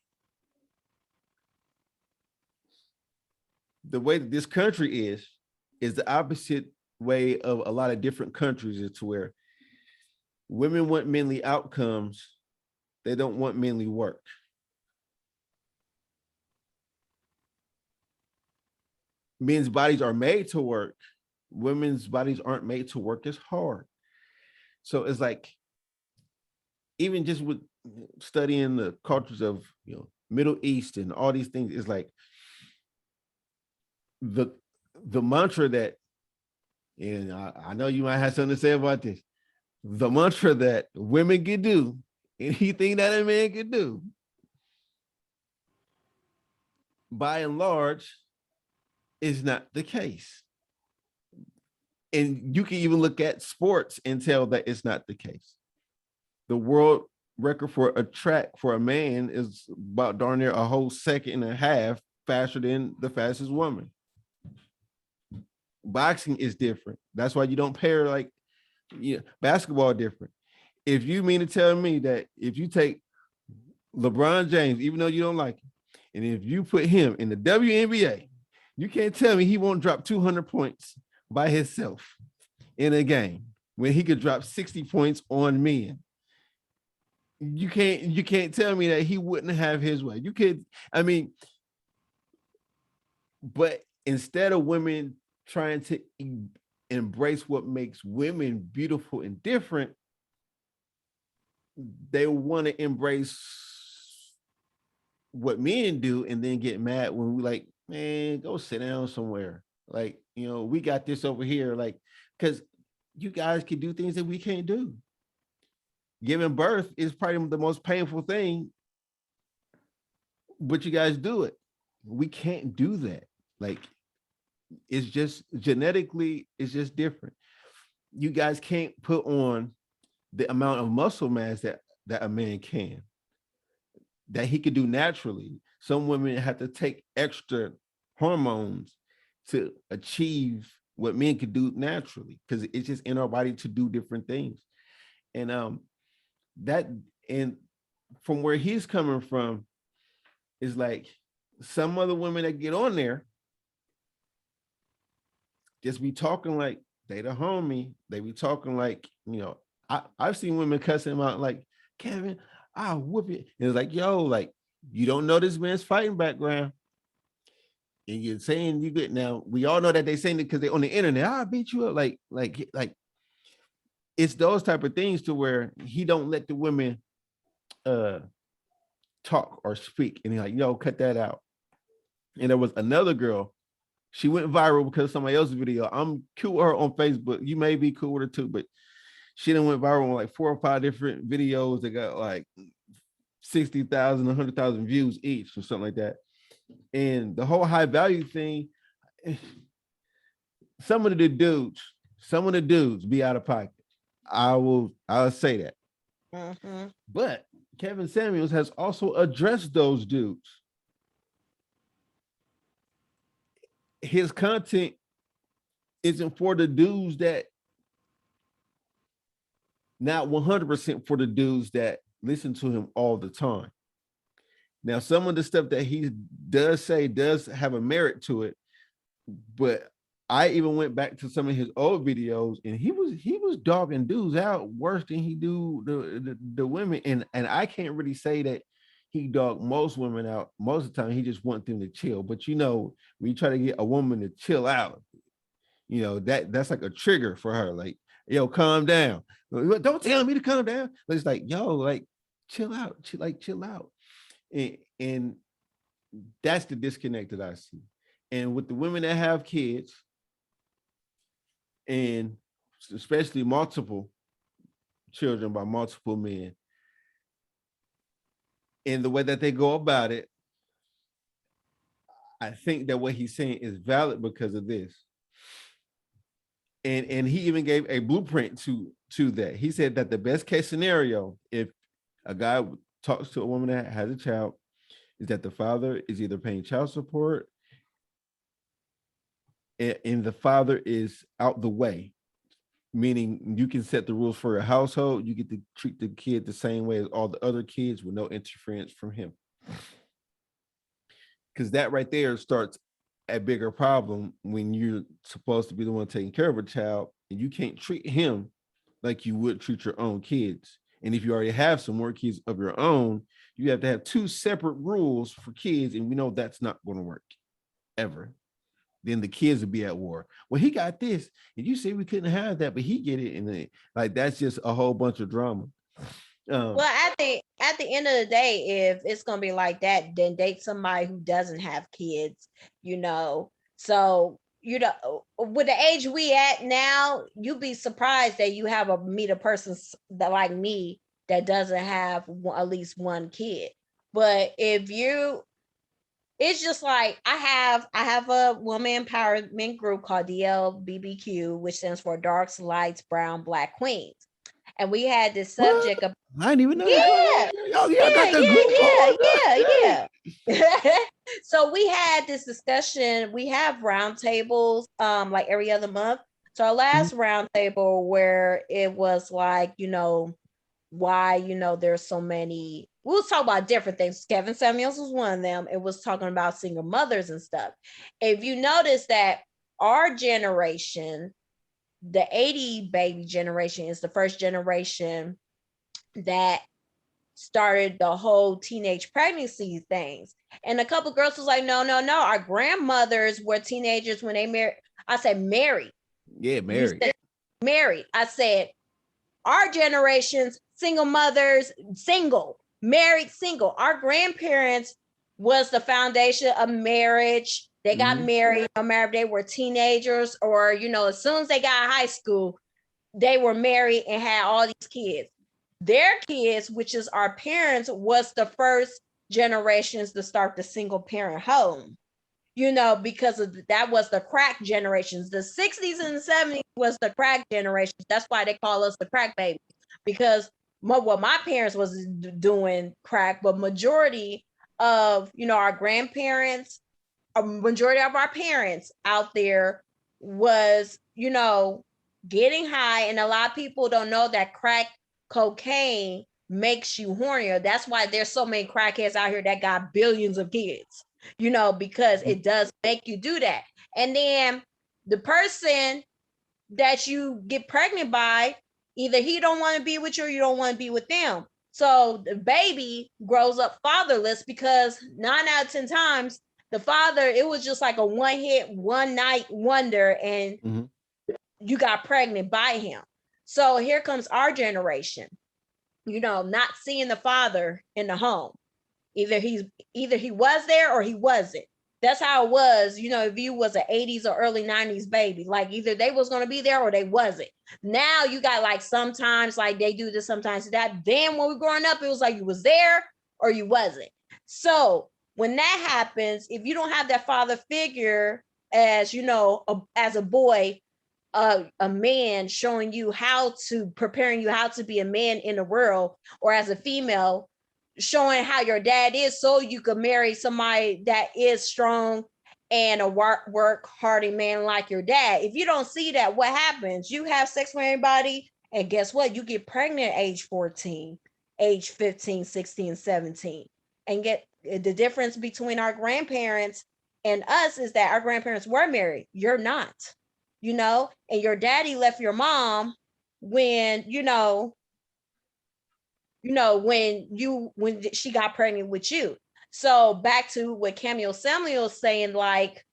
the way that this country is the opposite way of a lot of different countries. It's where women want manly outcomes, they don't want manly work. Men's bodies are made to work, women's bodies aren't made to work as hard. So it's like, even just with studying the cultures of, Middle East and all these things, is like the the mantra that, and I know you might have something to say about this, the mantra that women can do anything that a man can do, by and large, is not the case. And you can even look at sports and tell that it's not the case. The world record for a track for a man is about darn near a whole second and a half faster than the fastest woman. Boxing is different. That's why you don't pair, like, basketball different. If you mean to tell me that if you take LeBron James, even though you don't like him, and if you put him in the WNBA, you can't tell me he won't drop 200 points by himself in a game when he could drop 60 points on men. You can't tell me that he wouldn't have his way. You could, I mean, but instead of women trying to embrace what makes women beautiful and different, they want to embrace what men do and then get mad when we like, man, go sit down somewhere. Like, we got this over here. Like, because you guys can do things that we can't do. Giving birth is probably the most painful thing, but you guys do it. We can't do that. Like, it's just genetically, it's just different. You guys can't put on the amount of muscle mass that a man can, that he could do naturally. Some women have to take extra hormones to achieve what men could do naturally, because it's just in our body to do different things. And that, and from where he's coming from, is like some other women that get on there just be talking like they the homie. They be talking like, I've seen women cuss him out like, Kevin, I'll whoop it. And it's like, yo, like, you don't know this man's fighting background. And you're saying you good now. We all know that they saying it because they on the internet. I'll beat you up. Like it's those type of things to where he don't let the women uh talk or speak. And he's like, yo, cut that out. And there was another girl. She went viral because of somebody else's video. I'm cool with her on Facebook. You may be cool with her too, but she done went viral on like 4 or 5 different videos that got like 60,000, 100,000 views each or something like that. And the whole high value thing, some of the dudes be out of pocket. I'll say that. Mm-hmm. But Kevin Samuels has also addressed those dudes. His content isn't for the dudes that, not 100% for the dudes that listen to him all the time. Now, some of the stuff that he does say does have a merit to it, but I even went back to some of his old videos, and he was dogging dudes out worse than he do the women, and I can't really say that he dogged most women out. Most of the time, he just want them to chill. But you know, when you try to get a woman to chill out, you know that's like a trigger for her. Like, yo, calm down. Don't tell me to calm down. It's like, yo, like, chill out, chill out, and that's the disconnect that I see. And with the women that have kids, and especially multiple children by multiple men, and the way that they go about it, I think that what he's saying is valid because of this. And he even gave a blueprint to that. He said that the best case scenario, if a guy talks to a woman that has a child, is that the father is either paying child support and the father is out the way, meaning you can set the rules for your household. You get to treat the kid the same way as all the other kids with no interference from him. Because that right there starts a bigger problem when you're supposed to be the one taking care of a child and you can't treat him like you would treat your own kids. And if you already have some more kids of your own, you have to have 2 separate rules for kids, and we know that's not going to work ever. Then the kids will be at war. Well, he got this, and you say we couldn't have that, but he get it, and like that's just a whole bunch of drama. Well, at the end of the day, if it's gonna be like that, then date somebody who doesn't have kids, you know. So, you know, with the age we at now, you'd be surprised that you have meet a person that like me that doesn't have at least one kid. But if you, it's just like I have a woman empowerment group called DLBBQ, which stands for Darks, Lights, Brown, Black Queens. And we had this subject of, I didn't even know. yeah, Oh yeah, I got that group. Yeah. So we had this discussion. We have roundtables, like every other month. So our last roundtable where it was like, you know, why, you know, there's so many. We was talking about different things. Kevin Samuels was one of them. It was talking about single mothers and stuff. If you notice that our generation, the 80 baby generation, is the first generation that started the whole teenage pregnancy things. And a couple girls was like, no, our grandmothers were teenagers when they married. I said married. Yeah, married. Married. I said our generations, single mothers, single, married, single. Our grandparents was the foundation of marriage. They got married, no matter if they were teenagers or, you know, as soon as they got high school, they were married and had all these kids. Their kids, which is our parents, was the first generations to start the single parent home, you know, because of that was the crack generations. The 60s and the 70s was the crack generations. That's why they call us the crack babies, because my parents was doing crack, but majority of, you know, our grandparents, a majority of our parents out there was, you know, getting high. And a lot of people don't know that crack cocaine makes you hornier. That's why there's so many crackheads out here that got billions of kids, you know, because it does make you do that. And then the person that you get pregnant by, either he don't want to be with you or you don't want to be with them. So the baby grows up fatherless because 9 out of 10 times the father, it was just like a one hit, one night wonder, and you got pregnant by him. So here comes our generation, not seeing the father in the home. Either he was there or he wasn't. That's how it was, if you was an 80s or early 90s baby, like either they was going to be there or they wasn't. Now you got like sometimes like they do this, sometimes that. Then when we were growing up, it was like you was there or you wasn't. So when that happens, if you don't have that father figure as as a boy, a man showing you preparing you how to be a man in the world, or as a female showing how your dad is, so you could marry somebody that is strong and a work hardy man like your dad. If you don't see that, what happens? You have sex with anybody, and guess what? You get pregnant at age 14, age 15, 16, 17. And get the difference between our grandparents and us is that our grandparents were married. You're not, and your daddy left your mom when, when she got pregnant with you. So back to what Camille Samuel's saying, like,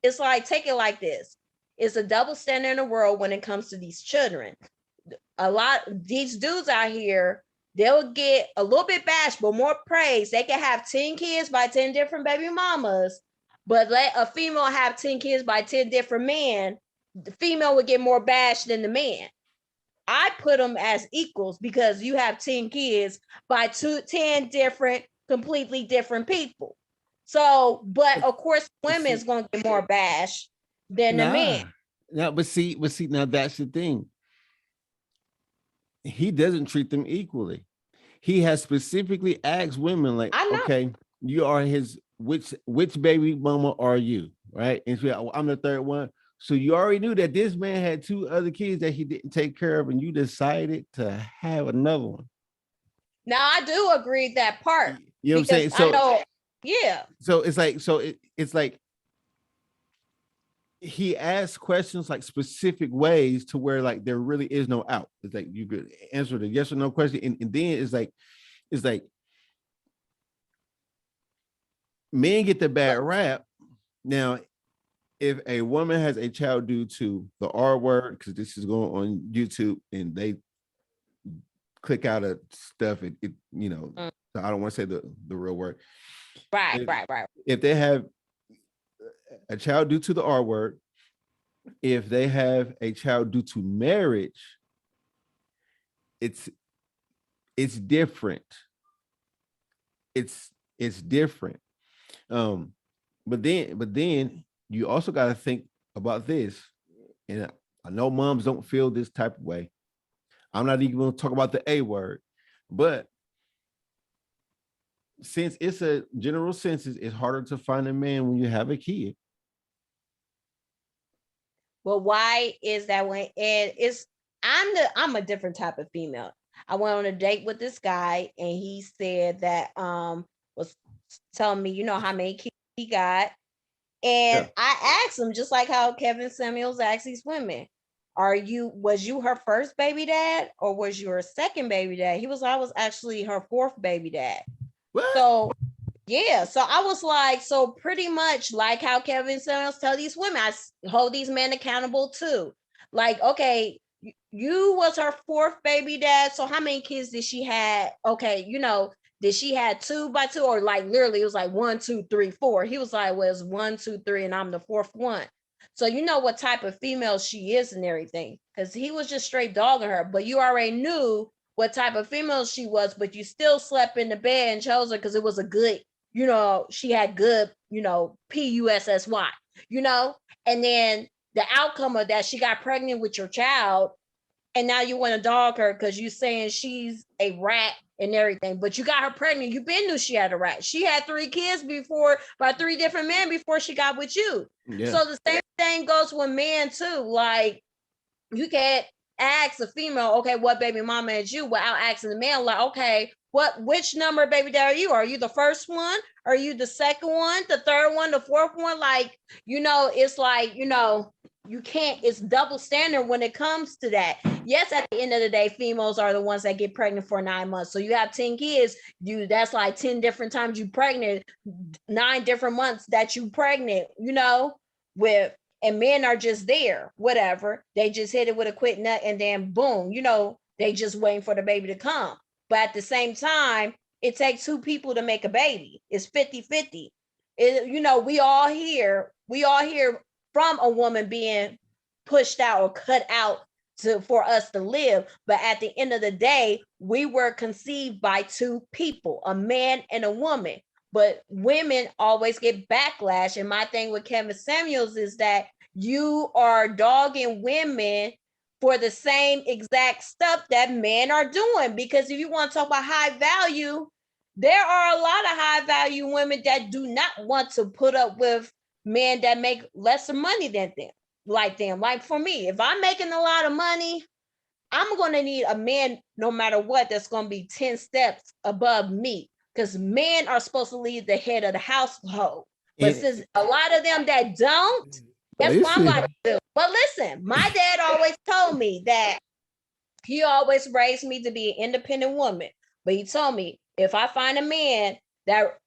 it's like, take it like this. It's a double standard in the world when it comes to these children. A lot, these dudes out here, they'll get a little bit bashed, but more praise. They can have 10 kids by 10 different baby mamas, but let a female have 10 kids by 10 different men. The female would get more bashed than the man. I put them as equals because you have 10 kids by 10 different, completely different people. So, but of course, women's going to get more bashed than the man. No, but see, now that's the thing. He doesn't treat them equally. He has specifically asked women, like, okay, you are his, which baby mama are you? Right. And so I'm the third one. So you already knew that this man had 2 other kids that he didn't take care of, and you decided to have another one. Now I do agree that part. You know what I'm saying? So I know, yeah. So it's like, it's like he asks questions like specific ways to where like there really is no out. It's like you could answer the yes or no question, and then it's like men get the bad rap. Now, if a woman has a child due to the R word, because this is going on YouTube and they click out of stuff, so I don't want to say the real word. Right. If they have a child due to the R word, if they have a child due to marriage, it's different. It's different. But then you also got to think about this. And I know moms don't feel this type of way. I'm not even going to talk about the A word, but since it's a general census, it's harder to find a man when you have a kid. Well, why is that way? And I'm a different type of female. I went on a date with this guy, and he said that was telling me, how many kids he got. And I asked him, just like how Kevin Samuels asked these women, was you her first baby dad, or was you her second baby dad? He was, I was actually her 4th baby dad. What? So yeah, so I was like, so pretty much like how Kevin Samuels tell these women, I hold these men accountable too. Like, okay, you was her 4th baby dad, so how many kids did she have? Okay, did she had 2 by 2, or like literally it was like 1, 2, 3, 4? He was like, well, it's 1, 2, 3, and I'm the 4th one. So you know what type of female she is and everything, because he was just straight dogging her, but you already knew what type of female she was, but you still slept in the bed and chose her because it was a good, she had good, PUSSY, and then the outcome of that, she got pregnant with your child, and now you want to dog her because you saying she's a rat and everything, but you got her pregnant. You been knew she had a rat. She had 3 kids before by 3 different men before she got with you. Yeah. So the same thing goes with men too. Like, you can't ask a female, okay, what baby mama is you, without asking the man, like, okay, which number baby dad are you? Are you the first one? Are you the second one, the third one, the 4th one? Like, it's like, you can't, it's double standard when it comes to that. Yes, at the end of the day, females are the ones that get pregnant for 9 months. So you have 10 kids, that's like 10 different times you pregnant, 9 different months that you pregnant, with, and men are just there, whatever. They just hit it with a quick nut and then boom, they just waiting for the baby to come. But at the same time, it takes 2 people to make a baby. It's 50-50. We all hear from a woman being pushed out or cut out for us to live. But at the end of the day, we were conceived by 2 people, a man and a woman. But women always get backlash. And my thing with Kevin Samuels is that you are dogging women for the same exact stuff that men are doing. Because if you want to talk about high value, there are a lot of high value women that do not want to put up with men that make lesser money than them. Like for me, if I'm making a lot of money, I'm going to need a man, no matter what, that's going to be 10 steps above me, because men are supposed to lead the head of the household. But since a lot of them that don't, that's what I'm going to do. But listen, my dad always told me that he always raised me to be an independent woman. But he told me, if I find a man that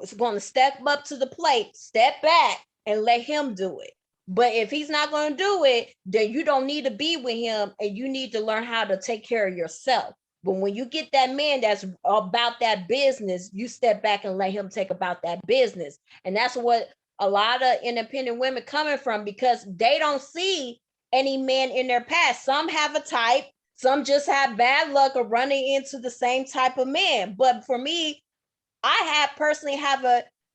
is going to step up to the plate, step back and let him do it. But if he's not going to do it, then you don't need to be with him, and you need to learn how to take care of yourself. But when you get that man that's about that business, you step back and let him take about that business. And that's what a lot of independent women coming from, because they don't see any men in their past. Some have a type, some just have bad luck of running into the same type of man. But for me, I personally have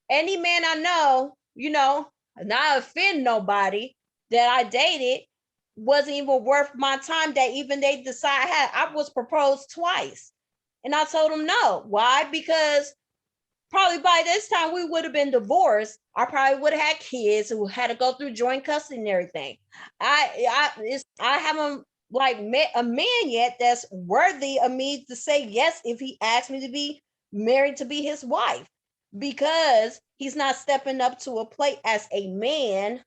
any man I know, not offend nobody, that I dated wasn't even worth my time, that even they decide I was proposed twice. And I told them no. Why? Because probably by this time we would have been divorced. I probably would have had kids who had to go through joint custody and everything. I haven't met a man yet that's worthy of me to say yes if he asked me to be married to be his wife, because he's not stepping up to a plate as a man.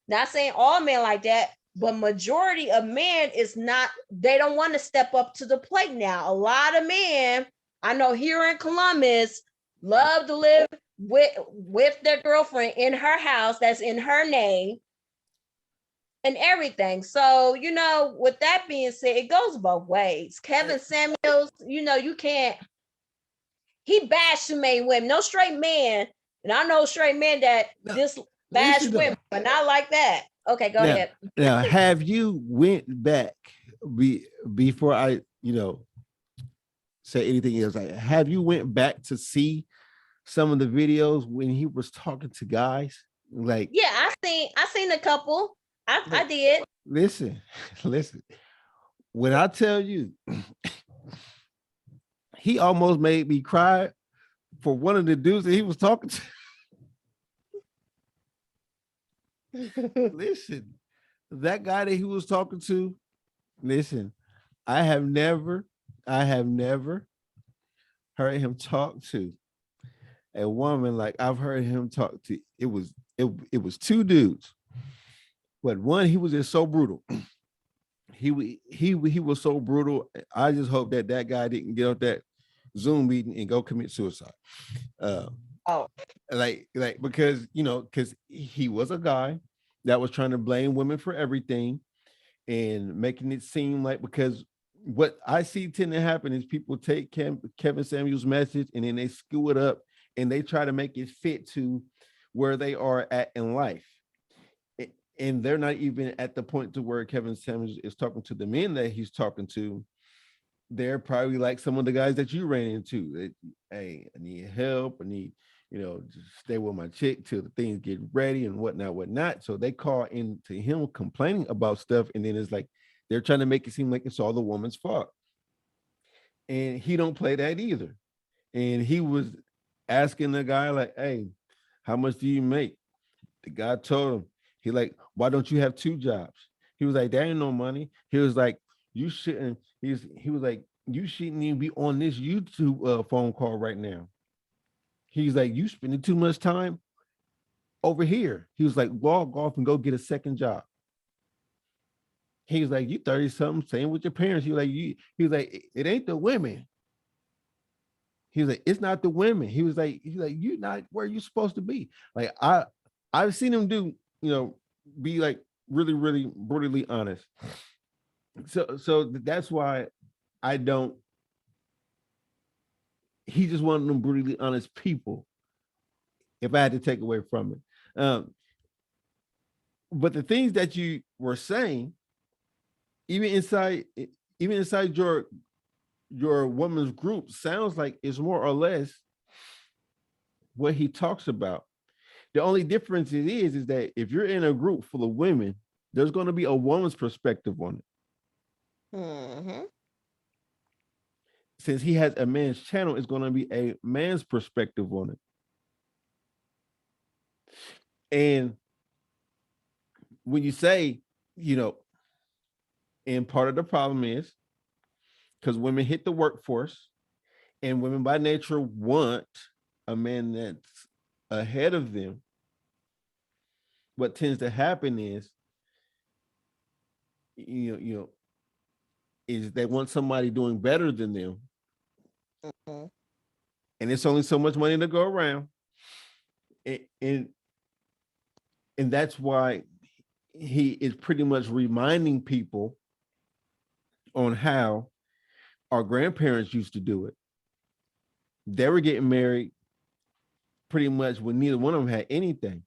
Not saying all men like that, but majority of men is not, they don't want to step up to the plate now. A lot of men I know here in Columbus love to live with their girlfriend in her house that's in her name and everything. So, with that being said, it goes both ways. Kevin Samuels, you can't, he bashed many women. No straight man, and I know straight men that just bash women, but not like that. Okay, go ahead. Now, have you went back before I, say anything else? Like, have you went back to see some of the videos when he was talking to guys? Like, yeah, I seen a couple. I did. Listen. When I tell you, he almost made me cry for one of the dudes that he was talking to. Listen, that guy that he was talking to, listen, I have never heard him talk to a woman like I've heard him talk to. It was 2 dudes, but one, he was just so brutal. He was so brutal. I just hope that guy didn't get off that Zoom meeting and go commit suicide. Like because because he was a guy that was trying to blame women for everything and making it seem like, because what I see tend to happen is people take Kevin Samuels' message and then they skew it up and they try to make it fit to where they are at in life. And they're not even at the point to where Kevin Samuels is talking to the men that he's talking to. They're probably like some of the guys that you ran into. Hey, I need help. I need, just stay with my chick till the things get ready and whatnot. So they call into him complaining about stuff. And then it's like, they're trying to make it seem like it's all the woman's fault. And he don't play that either. And he was asking the guy like, hey, how much do you make? The guy told him, he like, why don't you have 2 jobs? He was like, there ain't no money. He was like, you shouldn't. He was like, you shouldn't even be on this YouTube phone call right now. He's like, you spending too much time over here. He was like, log off and go get a second job. He was like, you 30 something, same with your parents. He was like, it ain't the women. He was like, it's not the women. He's like, you're not where you're supposed to be. Like I've seen him do, be like really, really brutally honest. So that's why I don't. He just one of them brutally honest people. If I had to take away from it, but the things that you were saying, even inside, even inside your woman's group, sounds like it's more or less what he talks about. The only difference is that if you're in a group full of women, there's going to be a woman's perspective on it. Mm-hmm. Since he has a man's channel, it's going to be a man's perspective on it. And when you say, you know, and part of the problem is because women hit the workforce and women by nature want a man that's ahead of them. What tends to happen is, you know, is they want somebody doing better than them, Mm-hmm. and it's only so much money to go around, and and, and that's why he is pretty much reminding people on how our grandparents used to do it. They were getting married pretty much when neither one of them had anything,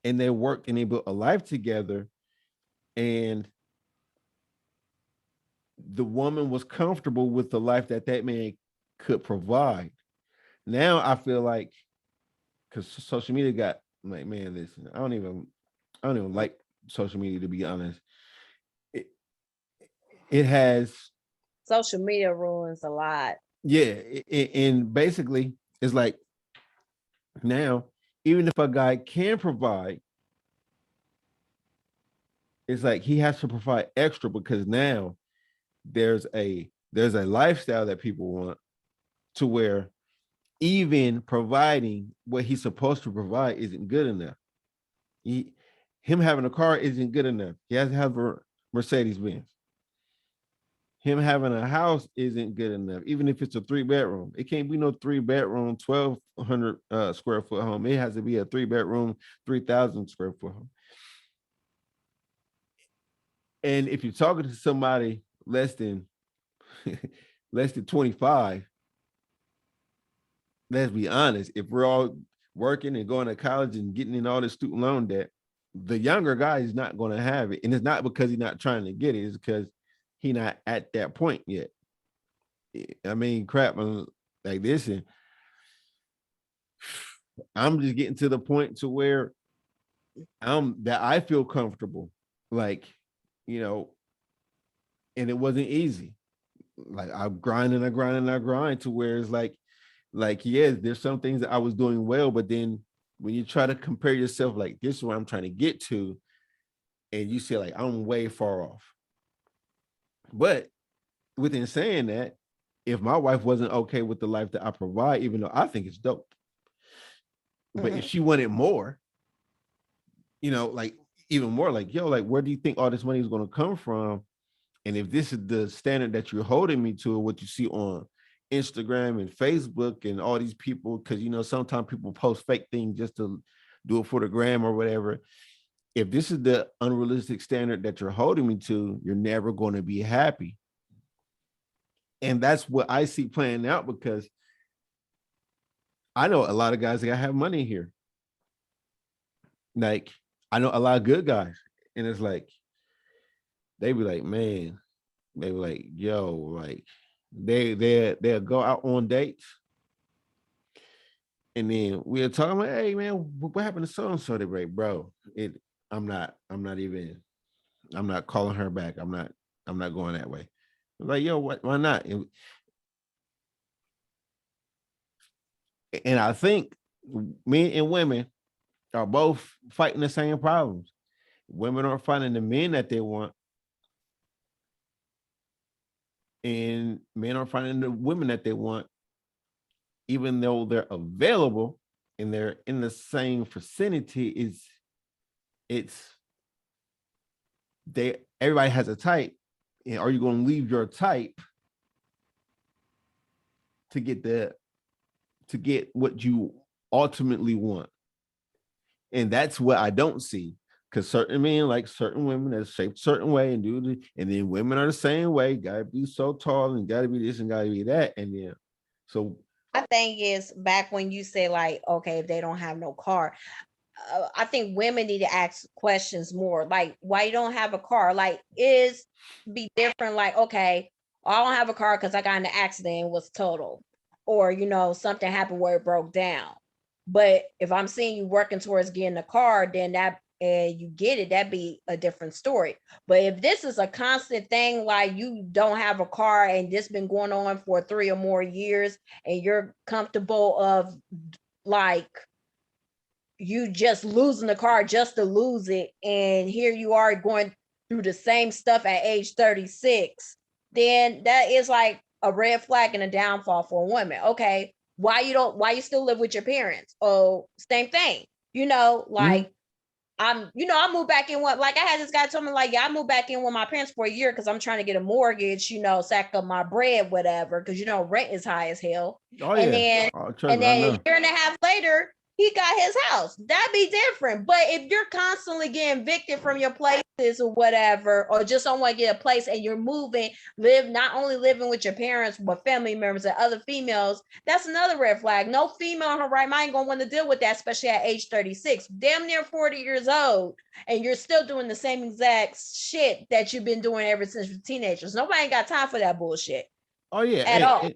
and they worked and they built a life together, and the woman was comfortable with the life that that man could provide. Now I feel like because social media got like, man, listen, I don't even like social media, to be honest. It, it has, Social media ruins a lot. yeah, and basically it's like now, even if a guy can provide, it's like he has to provide extra because now there's a lifestyle that people want to where even providing what he's supposed to provide isn't good enough. He, him having a car isn't good enough. He has to have a Mercedes Benz. Him having a house isn't good enough, even if it's a 3 bedroom. It can't be no 3 bedroom, 1,200 square foot home. It has to be a 3 bedroom, 3,000 square foot home. And if you're talking to somebody less than less than 25, let's be honest, if we're all working and going to college and getting in all this student loan debt, the younger guy is not going to have it. And it's not because he's not trying to get it, it's because he's not at that point yet. I mean, crap, I'm like this, and I'm just getting to the point to where I feel comfortable. Like, you know, and it wasn't easy. Like I grind and I grind and I grind to where it's like, yeah, there's some things that I was doing well, but then when you try to compare yourself, like this is where I'm trying to get to, and you say like I'm way far off. But within saying that, if my wife wasn't okay with the life that I provide, even though I think it's dope, but if Mm-hmm. she wanted more, like even more, like yo, like where do you think all this money is going to come from? And if this is the standard that you're holding me to, what you see on Instagram and Facebook and all these people, because sometimes people post fake things just to do it for the gram or whatever. If this is the unrealistic standard that you're holding me to, you're never going to be happy. And that's what I see playing out because I know a lot of guys that have money here. Like I know a lot of good guys, and it's like they be like, man, they be like, yo, like they'll go out on dates, and then we'll talk like, hey man, what happened to so and so? They be like, bro, I'm not calling her back. I'm not going that way. I'm like, yo, why not? And I think men and women are both fighting the same problems. Women aren't finding the men that they want, and men are finding the women that they want, even though they're available and they're in the same vicinity. It's everybody has a type, and are you going to leave your type to get what you ultimately want? And that's what I don't see. Because certain men like certain women that's shaped a certain way and and then women are the same way. Gotta be so tall and gotta be this and gotta be that. And then so I think is back when you say like, okay, if they don't have no car, I think women need to ask questions more. Like, why you don't have a car? Like, is be different. Like, okay, I don't have a car because I got in an accident and was total, or something happened where it broke down. But if I'm seeing you working towards getting a car, then that and you get it, that'd be a different story. But if this is a constant thing, like you don't have a car and this been going on for 3 or more years, and you're comfortable of like you just losing the car just to lose it, and here you are going through the same stuff at age 36, then that is like a red flag and a downfall for a woman. Okay, why you still live with your parents? Oh, same thing. mhm. Like I moved back in like I had this guy tell me like, yeah, I moved back in with my parents for a year because I'm trying to get a mortgage, sack up my bread, whatever, because rent is high as hell. Oh And yeah. then Oh, trust and me, I then a know. year and a half later, he got his house. That'd be different. But if you're constantly getting evicted from your places or whatever, or just don't want to get a place and you're moving, not only living with your parents, but family members and other females, that's another red flag. No female in her right mind gonna want to deal with that, especially at age 36, damn near 40 years old, and you're still doing the same exact shit that you've been doing ever since you're teenagers. Nobody ain't got time for that bullshit Oh yeah. at all.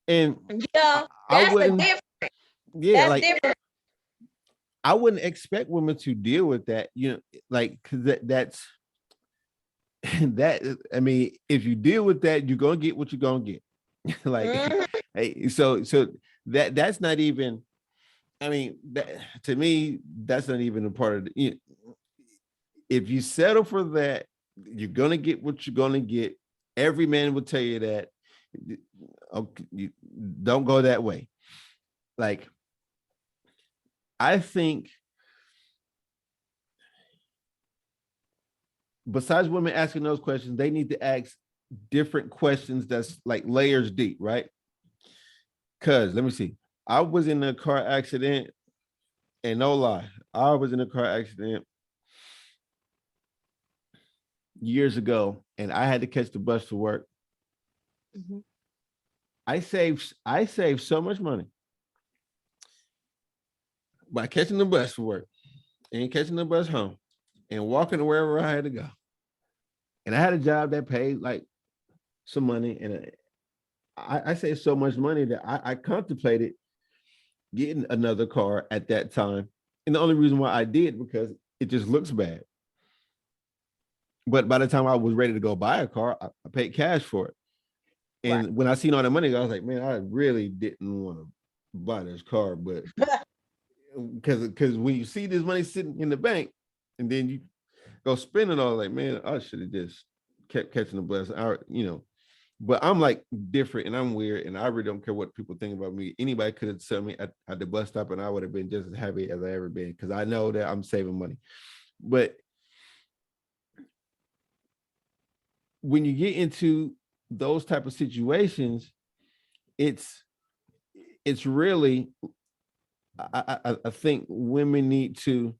And I That's the wouldn't, difference. yeah, That's like different. I wouldn't expect women to deal with that, like because that's that. I mean, if you deal with that, you're gonna get what you're gonna get. Like, Mhm. hey, so that's not even. I mean, to me, that's not even a part of if you settle for that, you're gonna get what you're gonna get. Every man will tell you that. Okay, you don't go that way. Like, I think besides women asking those questions, they need to ask different questions that's like layers deep, right? Cause let me see. I was in a car accident, and no lie, I was in a car accident years ago, and I had to catch the bus to work. Mhm. I saved so much money by catching the bus for work and catching the bus home and walking to wherever I had to go. And I had a job that paid like some money, and I saved so much money that I contemplated getting another car at that time. And the only reason why I did because it just looks bad. But by the time I was ready to go buy a car, I paid cash for it. Right. And when I seen all the money, I was like, man, I really didn't want to buy this car. But because when you see this money sitting in the bank and then you go spend it all, like, man, I should have just kept catching the bus. But I'm like different and I'm weird and I really don't care what people think about me. Anybody could have said me at the bus stop and I would have been just as happy as I ever been because I know that I'm saving money. But when you get into those type of situations, it's really I think women need to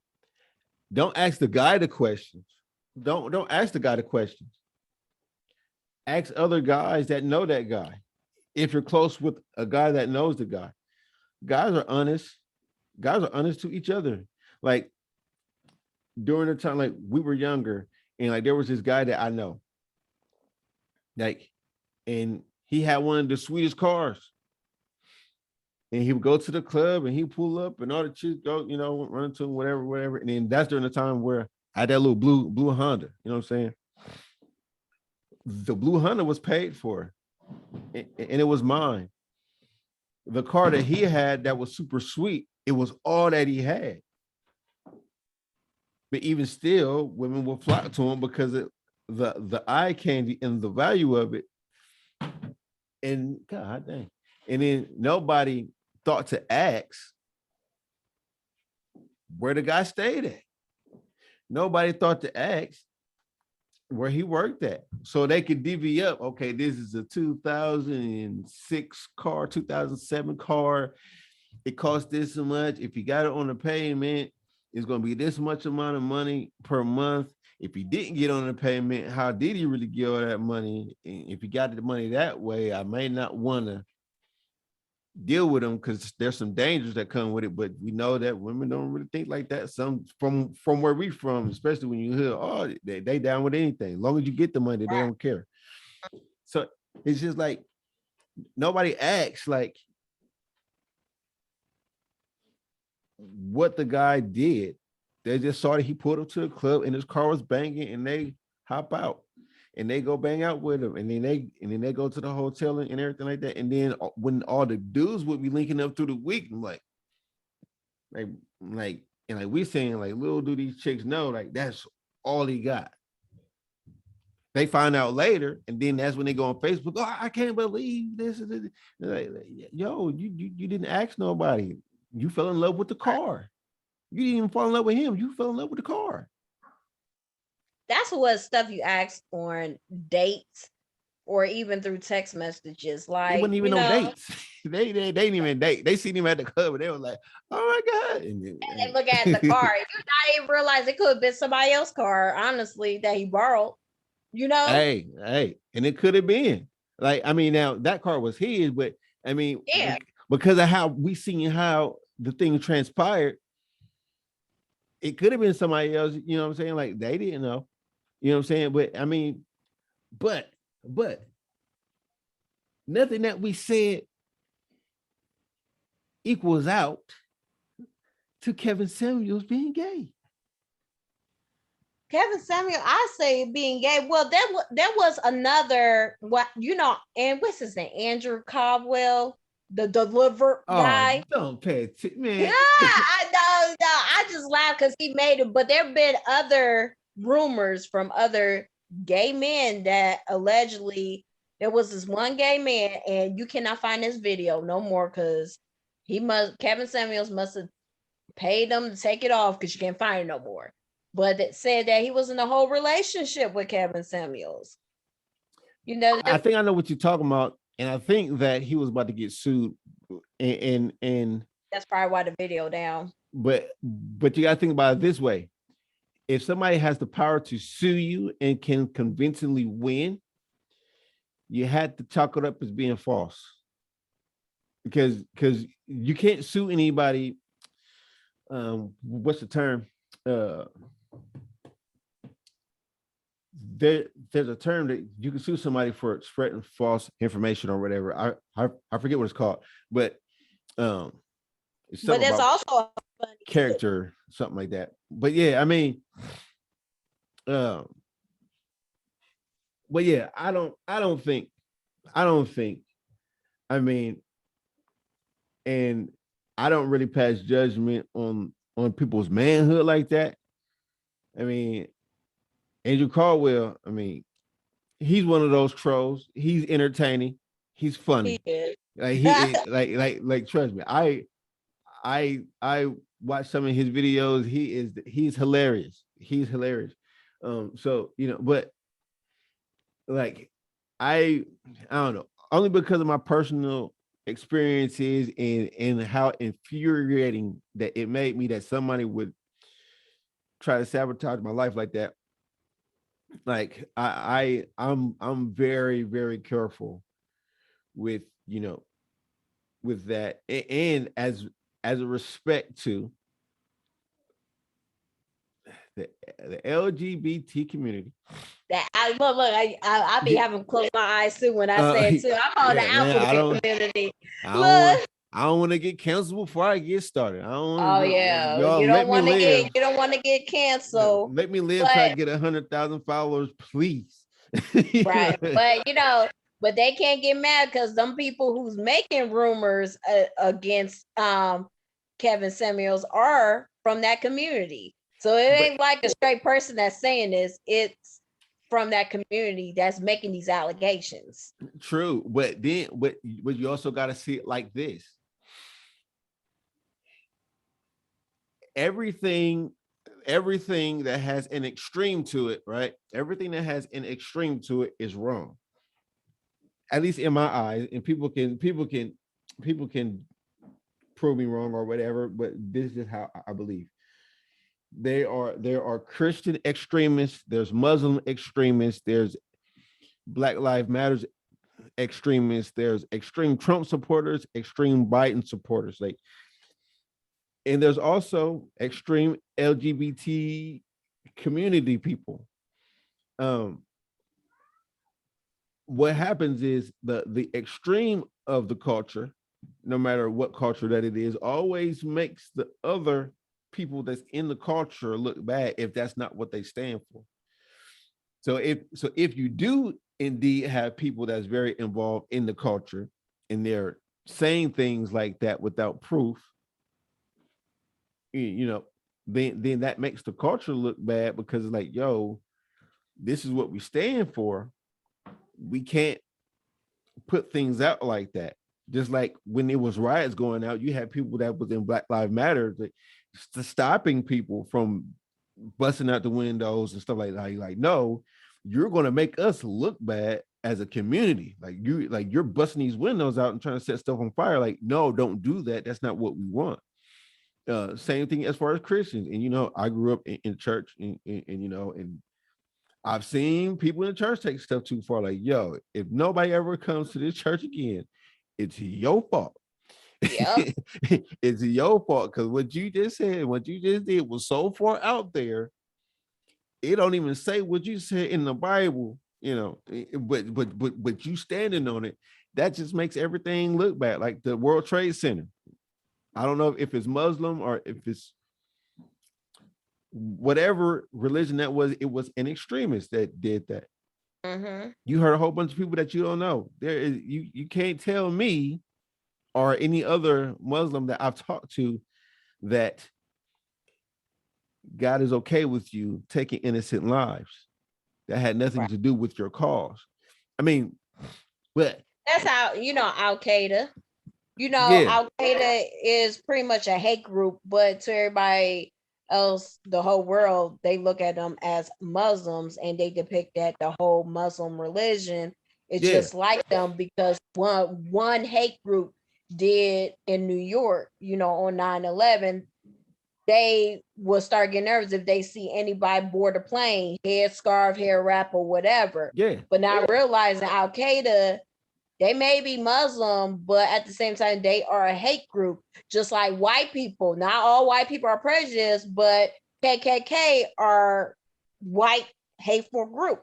don't ask the guy the questions. Don't ask the guy the questions. Ask other guys that know that guy. If you're close with a guy that knows the guy, guys are honest. Guys are honest to each other. Like during the time, like we were younger, and like there was this guy that I know, like, and he had one of the sweetest cars. And he would go to the club and he pull up and all the chicks go, run into him, whatever, whatever. And then that's during the time where I had that little blue Honda. You know what I'm saying? The blue Honda was paid for, and it was mine. The car that he had that was super sweet, it was all that he had. But even still, women will flock to him because of the eye candy and the value of it. And God dang. And then nobody thought to ask where the guy stayed at. Nobody thought to ask where he worked at, so they could divvy up. Okay, this is a 2006 car, 2007 car. It costs this much. If you got it on the payment, it's going to be this much amount of money per month. If he didn't get on the payment, how did he really get all that money? If he got the money that way, I may not want to deal with them because there's some dangers that come with it. But we know that women don't really think like that. Some from where we from, especially when you hear, oh, they down with anything. As long as you get the money, they don't care. So it's just like nobody asks like what the guy did. They just saw that he pulled up to the club and his car was banging, and they hop out and they go bang out with him, and then they go to the hotel and everything like that. And then when all the dudes would be linking up through the week, I'm like, and like we saying, like, little do these chicks know, like that's all he got. They find out later, and then that's when they go on Facebook. Oh, I can't believe this. Like, yo, you didn't ask nobody. You fell in love with the car. You didn't even fall in love with him. You fell in love with the car. That's what stuff you ask on dates or even through text messages. It Like, wasn't even no dates. They didn't even date. They seen him at the club and they were like, oh my God. And they look at the car. You not even realize it could have been somebody else's car, honestly, that he borrowed. Hey, and it could have been. Like, I mean, now that car was his, but I mean, Yeah. because of how we seen how the thing transpired, it could have been somebody else, you know what I'm saying? Like they didn't know. You know what I'm saying? But I mean, but nothing that we said equals out to Kevin Samuels being gay. Kevin Samuel, I say being gay. Well, there was another and what's his name? Andrew Caldwell, the deliver guy. Don't pay attention, man. Yeah, I know. No, I just laugh because he made it. But there have been other rumors from other gay men that allegedly there was this one gay man, and you cannot find this video no more because Kevin Samuels must have paid them to take it off because you can't find it no more. But it said that he was in a whole relationship with Kevin Samuels. I think I know what you're talking about, and I think that he was about to get sued, and that's probably why the video down. But you got to think about it this way: if somebody has the power to sue you and can convincingly win, you had to chalk it up as being false, because you can't sue anybody. What's the term? There's a term that you can sue somebody for spreading false information or whatever. I forget what it's called, but there's also a funny character, something like that. But yeah, I mean, but yeah, I don't think, I mean, and I don't really pass judgment on people's manhood like that. I mean, Andrew Caldwell, I mean, he's one of those trolls. He's entertaining. He's funny. Like trust me. I watch some of his videos. He's hilarious. He's hilarious. So but like I don't know. Only because of my personal experiences and how infuriating that it made me that somebody would try to sabotage my life like that. Like I'm very, very careful with with that, and as a respect to the LGBT community. That I be having closed my eyes too when I say it too. I'm on the alphabet community. I don't want to get canceled before I get started. I don't want to. Oh yeah, you don't want to get canceled. Let me live till I get 100,000 followers, please. Right, but they can't get mad because them people who's making rumors against Kevin Samuels are from that community. So it ain't like a straight person that's saying this. It's from that community that's making these allegations. True, but then but you also got to see it like this. Everything everything that has an extreme to it, right? Everything that has an extreme to it is wrong. At least in my eyes, and people can prove me wrong or whatever, but this is how I believe. There are Christian extremists, there's Muslim extremists, there's Black Lives Matters extremists, there's extreme Trump supporters, extreme Biden supporters, like, and there's also extreme LGBT community people. Um, what happens is the extreme of the culture, no matter what culture that it is, always makes the other people that's in the culture look bad if that's not what they stand for. So if you do indeed have people that's very involved in the culture and they're saying things like that without proof, you know, then that makes the culture look bad because it's like, yo, this is what we stand for. We can't put things out like that. Just like when it was riots going out, you had people that was in Black Lives Matter like, stopping people from busting out the windows and stuff like that. You're like, no, you're going to make us look bad as a community. You're busting these windows out and trying to set stuff on fire. Like, no, don't do that. That's not what we want. Same thing as far as Christians. And I grew up in church, and I've seen people in the church take stuff too far. Like, yo, if nobody ever comes to this church again, it's your fault. Yep. It's your fault because what you just said, what you just did was so far out there. It don't even say what you said in the Bible, but you standing on it. That just makes everything look bad. Like the World Trade Center. I don't know if it's Muslim or if it's whatever religion that was. It was an extremist that did that. Mm-hmm. You heard a whole bunch of people that you don't know. There is you can't tell me or any other Muslim that I've talked to that God is okay with you taking innocent lives that had nothing Right. to do with your cause. I mean, but That's how Al Qaeda. yeah, Al Qaeda is pretty much a hate group, but to everybody else, the whole world, they look at them as Muslims and they depict that the whole Muslim religion is yeah, just like them because one hate group did in New York, on 9/11, they will start getting nervous if they see anybody board a plane, head scarf, hair wrap, or whatever. yeah. But not realizing Al Qaeda, they may be Muslim, but at the same time, they are a hate group, just like white people. Not all white people are prejudiced, but KKK are white hateful group.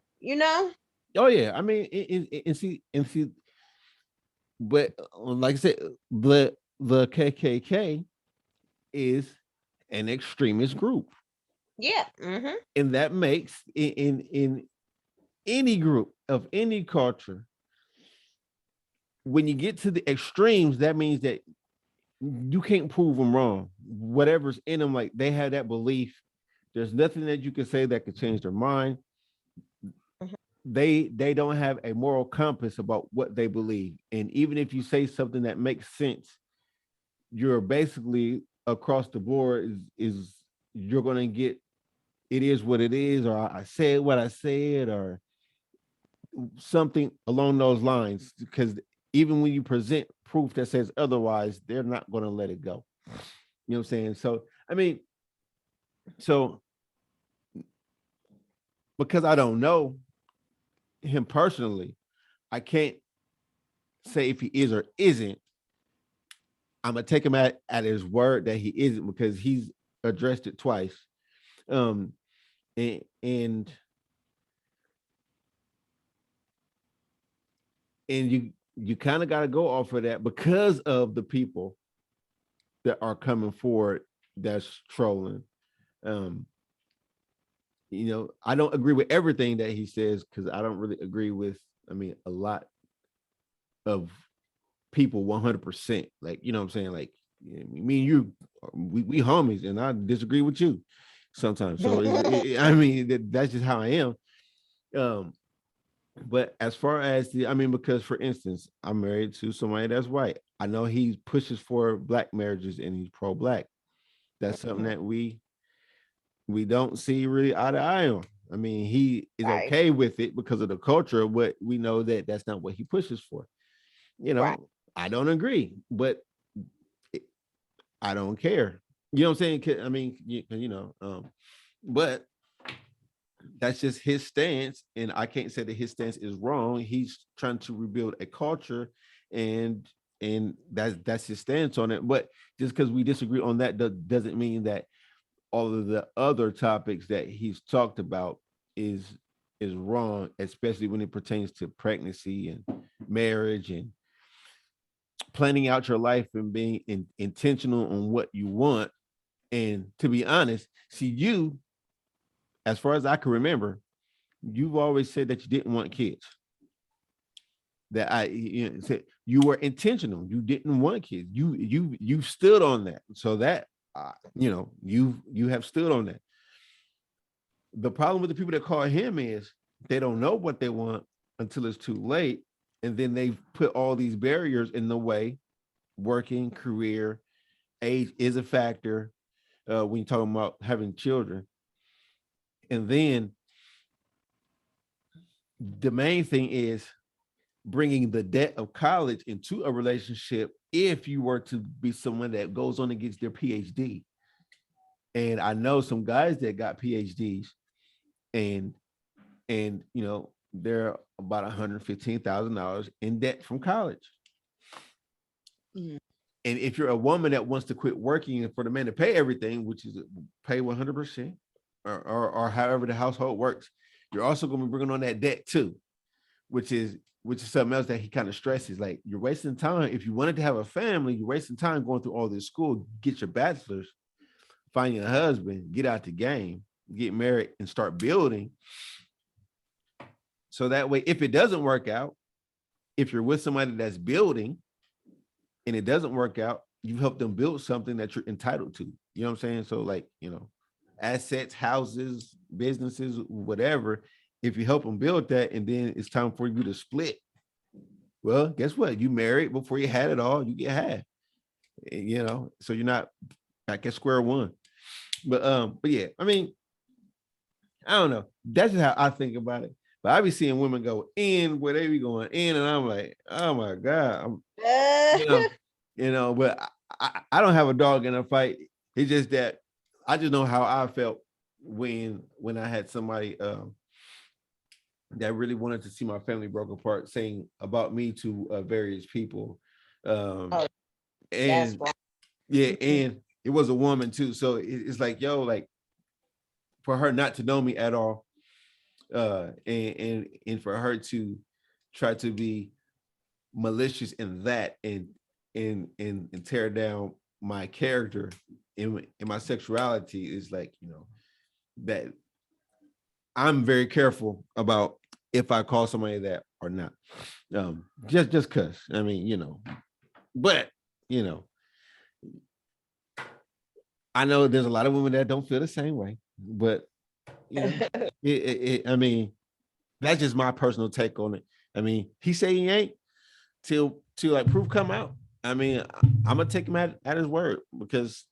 Oh yeah. I mean, and see, but like I said, the KKK is an extremist group, Yeah. Mm-hmm. and that makes in any group of any culture, when you get to the extremes, that means that you can't prove them wrong. Whatever's in them, like they have that belief. There's nothing that you can say that could change their mind. Mm-hmm. They don't have a moral compass about what they believe. And even if you say something that makes sense, you're basically across the board is you're gonna get it is what it is, or I said what I said, or something along those lines. Because even when you present proof that says otherwise, they're not gonna let it go. You know what I'm saying? So I mean, so because I don't know him personally, I can't say if he is or isn't. I'm gonna take him at his word that he isn't because he's addressed it twice. Um, and you kind of got to go off of that because of the people that are coming forward that's trolling. Um, I don't agree with everything that he says because I don't really agree with. I mean, a lot of people 100%. Like, you know what I'm saying? Like, me and you, we homies, and I disagree with you sometimes. So I mean, that's just how I am. Um, but as far as because for instance, I'm married to somebody that's white. I know he pushes for black marriages and he's pro-black. That's something that we we don't see really eye to eye on. I mean, he is Right. okay with it because of the culture, but we know that that's not what he pushes for. You Right. know, I don't agree, but I don't care. You know what I'm saying? I mean, but that's just his stance, and I can't say that his stance is wrong. He's trying to rebuild a culture, and that's his stance on it. But just because we disagree on that doesn't mean that all of the other topics that he's talked about is is wrong, especially when it pertains to pregnancy and marriage and planning out your life and being intentional on what you want. And to be honest, see, you, as far as I can remember, you've always said that you didn't want kids. That said you were intentional. You didn't want kids. You stood on that. So that you have stood on that. The problem with the people that call him is they don't know what they want until it's too late, and then they put all these barriers in the way. Working, career, age is a factor when you're talking about having children. And then the main thing is bringing the debt of college into a relationship if you were to be someone that goes on and gets their PhD. And I know some guys that got PhDs and they're about $115,000 in debt from college. Mm. And if you're a woman that wants to quit working and for the man to pay everything, which is pay 100%, or however the household works, you're also going to be bringing on that debt too, which is something else that he kind of stresses. Like, you're wasting time. If you wanted to have a family, you're wasting time going through all this school, get your bachelor's, find your husband, get out the game, get married, and start building. So that way, if it doesn't work out, if you're with somebody that's building and it doesn't work out, you help them build something that you're entitled to. You know what I'm saying? So, like, assets, houses, businesses, whatever. If you help them build that, and then it's time for you to split, well, guess what? You married before you had it all. You get half. So you're not back at square one. But yeah, I mean, I don't know. That's just how I think about it. But I be seeing women go in where they be going in, and I'm like, oh my god, you know, But I don't have a dog in a fight. It's just that I just know how I felt when I had somebody that really wanted to see my family broke apart, saying about me to various people, Oh, that's and right. yeah, and it was a woman too. So it's like, yo, like, for her not to know me at all, and for her to try to be malicious in that, and tear down my character in my sexuality, is like, that I'm very careful about if I call somebody that or not. Just cause, I mean, but you know, I know there's a lot of women that don't feel the same way, but I mean, that's just my personal take on it. I mean, he say he ain't till like proof come out. I mean, I'm gonna take him at his word, because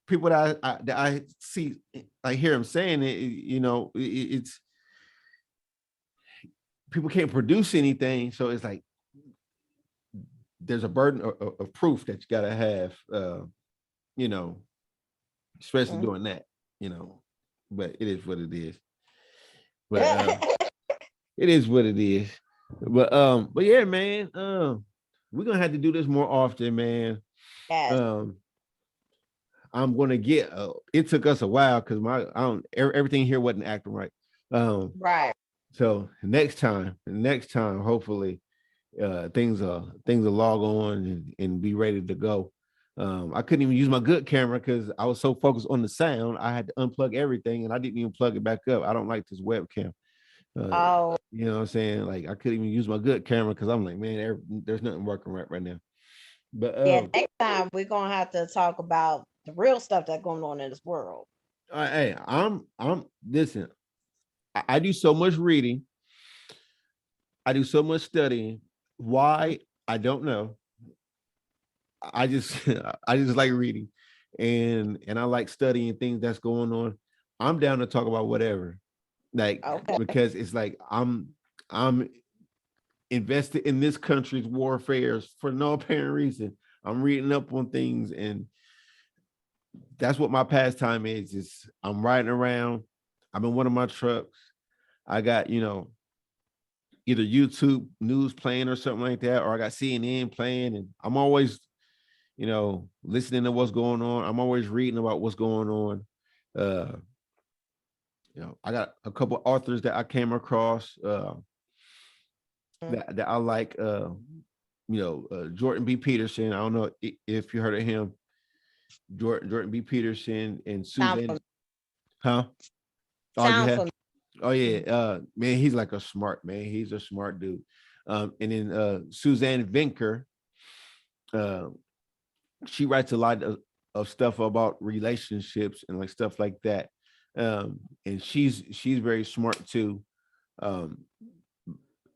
people that I see, I hear him saying it, it's people can't produce anything, so it's like there's a burden of proof that you gotta have, you know, especially Mm. doing that, you know. But it is what it is. But Yes. it is what it is. But yeah, man. We're gonna have to do this more often, man. Um, I'm gonna get. It took us a while because I don't everything here wasn't acting right. Um, Right. so next time, hopefully, things will log on and be ready to go. I couldn't even use my good camera because I was so focused on the sound. I had to unplug everything, and I didn't even plug it back up. I don't like this webcam. Oh, You know what I'm saying? Like, I couldn't even use my good camera because I'm like, man, there's nothing working right now. But yeah. Next time we're gonna have to talk about the real stuff that's going on in this world. hey, I'm listen. I do so much reading. I do so much studying. Why? I don't know. I just I just like reading. and I like studying things that's going on. I'm down to talk about whatever, like, Okay. because it's like I'm invested in this country's warfares for no apparent reason. I'm reading up on things, and that's what my pastime is. Is I'm riding around. I'm in one of my trucks. I got, either YouTube news playing or something like that, or I got CNN playing, and I'm always, listening to what's going on. I'm always reading about what's going on. Uh, I got a couple authors that I came across that I like. Jordan B. Peterson. I don't know if you heard of him. Jordan B. Peterson and Sound Suzanne. from Huh? Oh, you sound have? from Oh yeah. Man, he's like a smart man. He's a smart dude. And then Suzanne Vinker, uh, she writes a lot of stuff about relationships and like stuff like that. And she's very smart too. Um,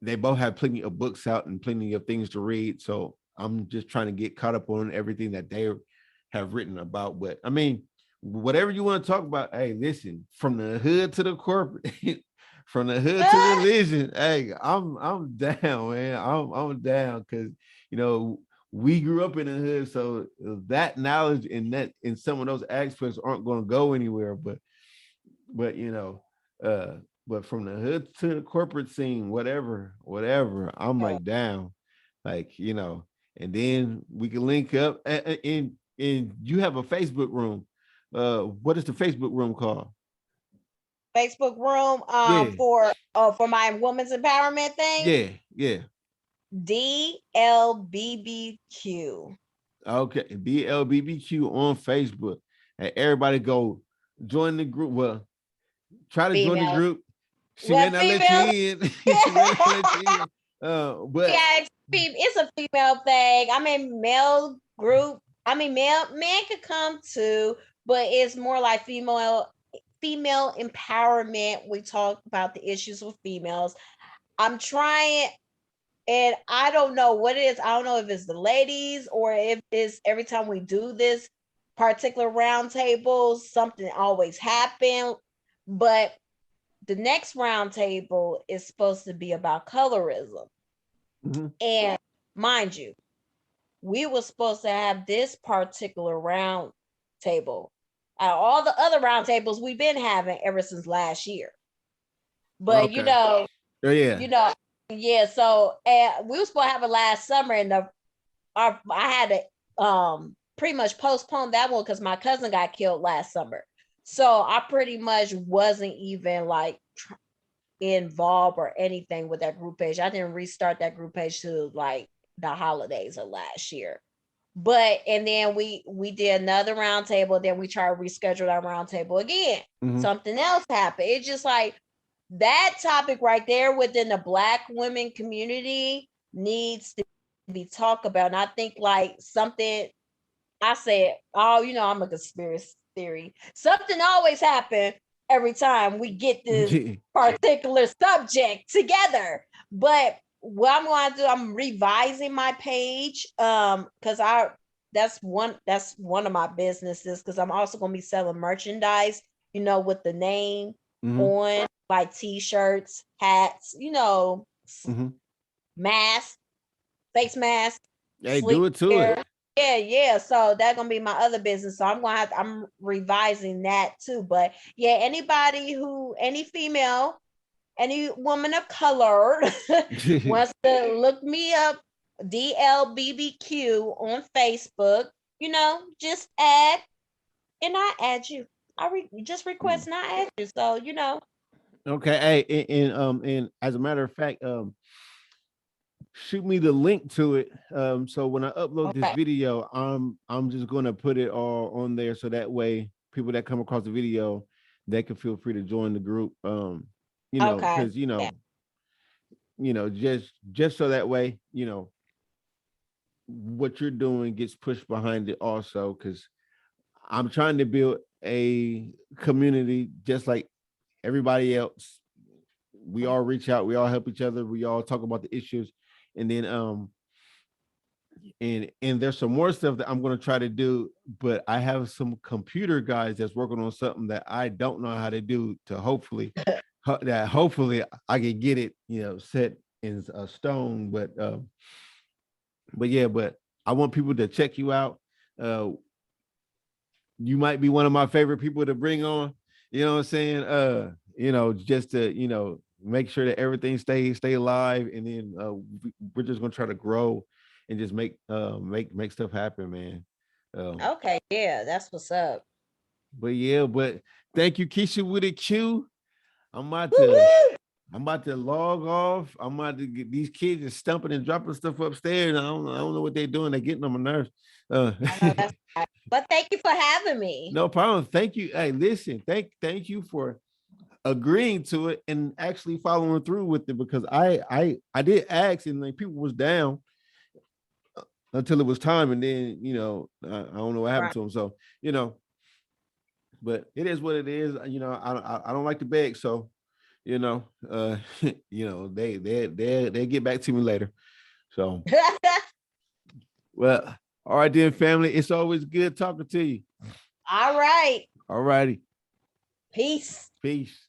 they both have plenty of books out and plenty of things to read. So I'm just trying to get caught up on everything that they have written about. But I mean, whatever you want to talk about, hey, listen, from the hood to the corporate, from the hood to religion, hey, I'm down, man. I'm down because you know we grew up in the hood, so that knowledge and that in some of those aspects aren't going to go anywhere. But uh, but from the hood to the corporate scene, whatever, I'm like down, like and then we can link up. And you have a Facebook room. What is the Facebook room called? Facebook room Yeah, for my women's empowerment thing. yeah. DLBBQ. Okay, BLBBQ on Facebook. And everybody go join the group. Well, try to join the Female. group. She may Well, not let you female. in. She may not let you in. But Yeah, it's a female thing. I mean, male group. I mean, men could come too, but it's more like female empowerment. We talk about the issues with females. I'm trying, and I don't know what it is. I don't know if it's the ladies or if it's every time we do this particular roundtable, something always happen. But the next roundtable is supposed to be about colorism. mhm. And mind you, we were supposed to have this particular round table. All the other round tables we've been having ever since last year. But Okay. Oh yeah. you know, yeah. So we were supposed to have it last summer, and I had to pretty much postpone that one because my cousin got killed last summer. So I pretty much wasn't even like involved or anything with that group page. I didn't restart that group page to like the holidays of last year. But and then we did another roundtable. Then we tried to reschedule our roundtable again. Mhm. Something else happened. It's just like that topic right there within the Black women community needs to be talked about. And I think like something I said, oh, I'm a conspiracy theory. Something always happens every time we get this particular subject together. But what I'm going to do, I'm revising my page because that's one of my businesses because I'm also going to be selling merchandise, with the name Mhm. on, like t-shirts, hats, Mhm. masks, face masks, Hey, sleep do it to it. wear. Yeah. So that's gonna be my other business. So I'm revising that too. But yeah, any female, any woman of color wants to look me up, DLBBQ on Facebook, just add and I add you. Just request and I add you. So. Okay. Hey, and as a matter of fact, shoot me the link to it. So when I upload this Okay. video, I'm just gonna put it all on there so that way people that come across the video, they can feel free to join the group. Okay. Because Yeah. just so that way, what you're doing gets pushed behind it also. Because I'm trying to build a community just like everybody else. We all reach out, we all help each other, we all talk about the issues, and then and there's some more stuff that I'm going to try to do, but I have some computer guys that's working on something that I don't know how to do to hopefully I can get it, set in a stone. But yeah, but I want people to check you out. Uh, you might be one of my favorite people to bring on. You know what I'm saying? Just to make sure that everything stay alive, and then we're just gonna try to grow and just make stuff happen, man. Okay, yeah, that's what's up. But thank you, Keisha with a Q. I'm about to Woo-woo! I'm about to log off. I'm about to get these kids just stumping and dropping stuff upstairs. I don't know what they're doing. They're getting on my nerves. I know that's right. But thank you for having me. No problem. Thank you. Hey, listen, thank you for agreeing to it and actually following through with it, because I did ask, and like people was down until it was time, and then I don't know what happened Right. to them. So but it is what it is. I don't like to beg, so they get back to me later. So well, all right then, family. It's always good talking to you. All right. All righty. Peace. Peace.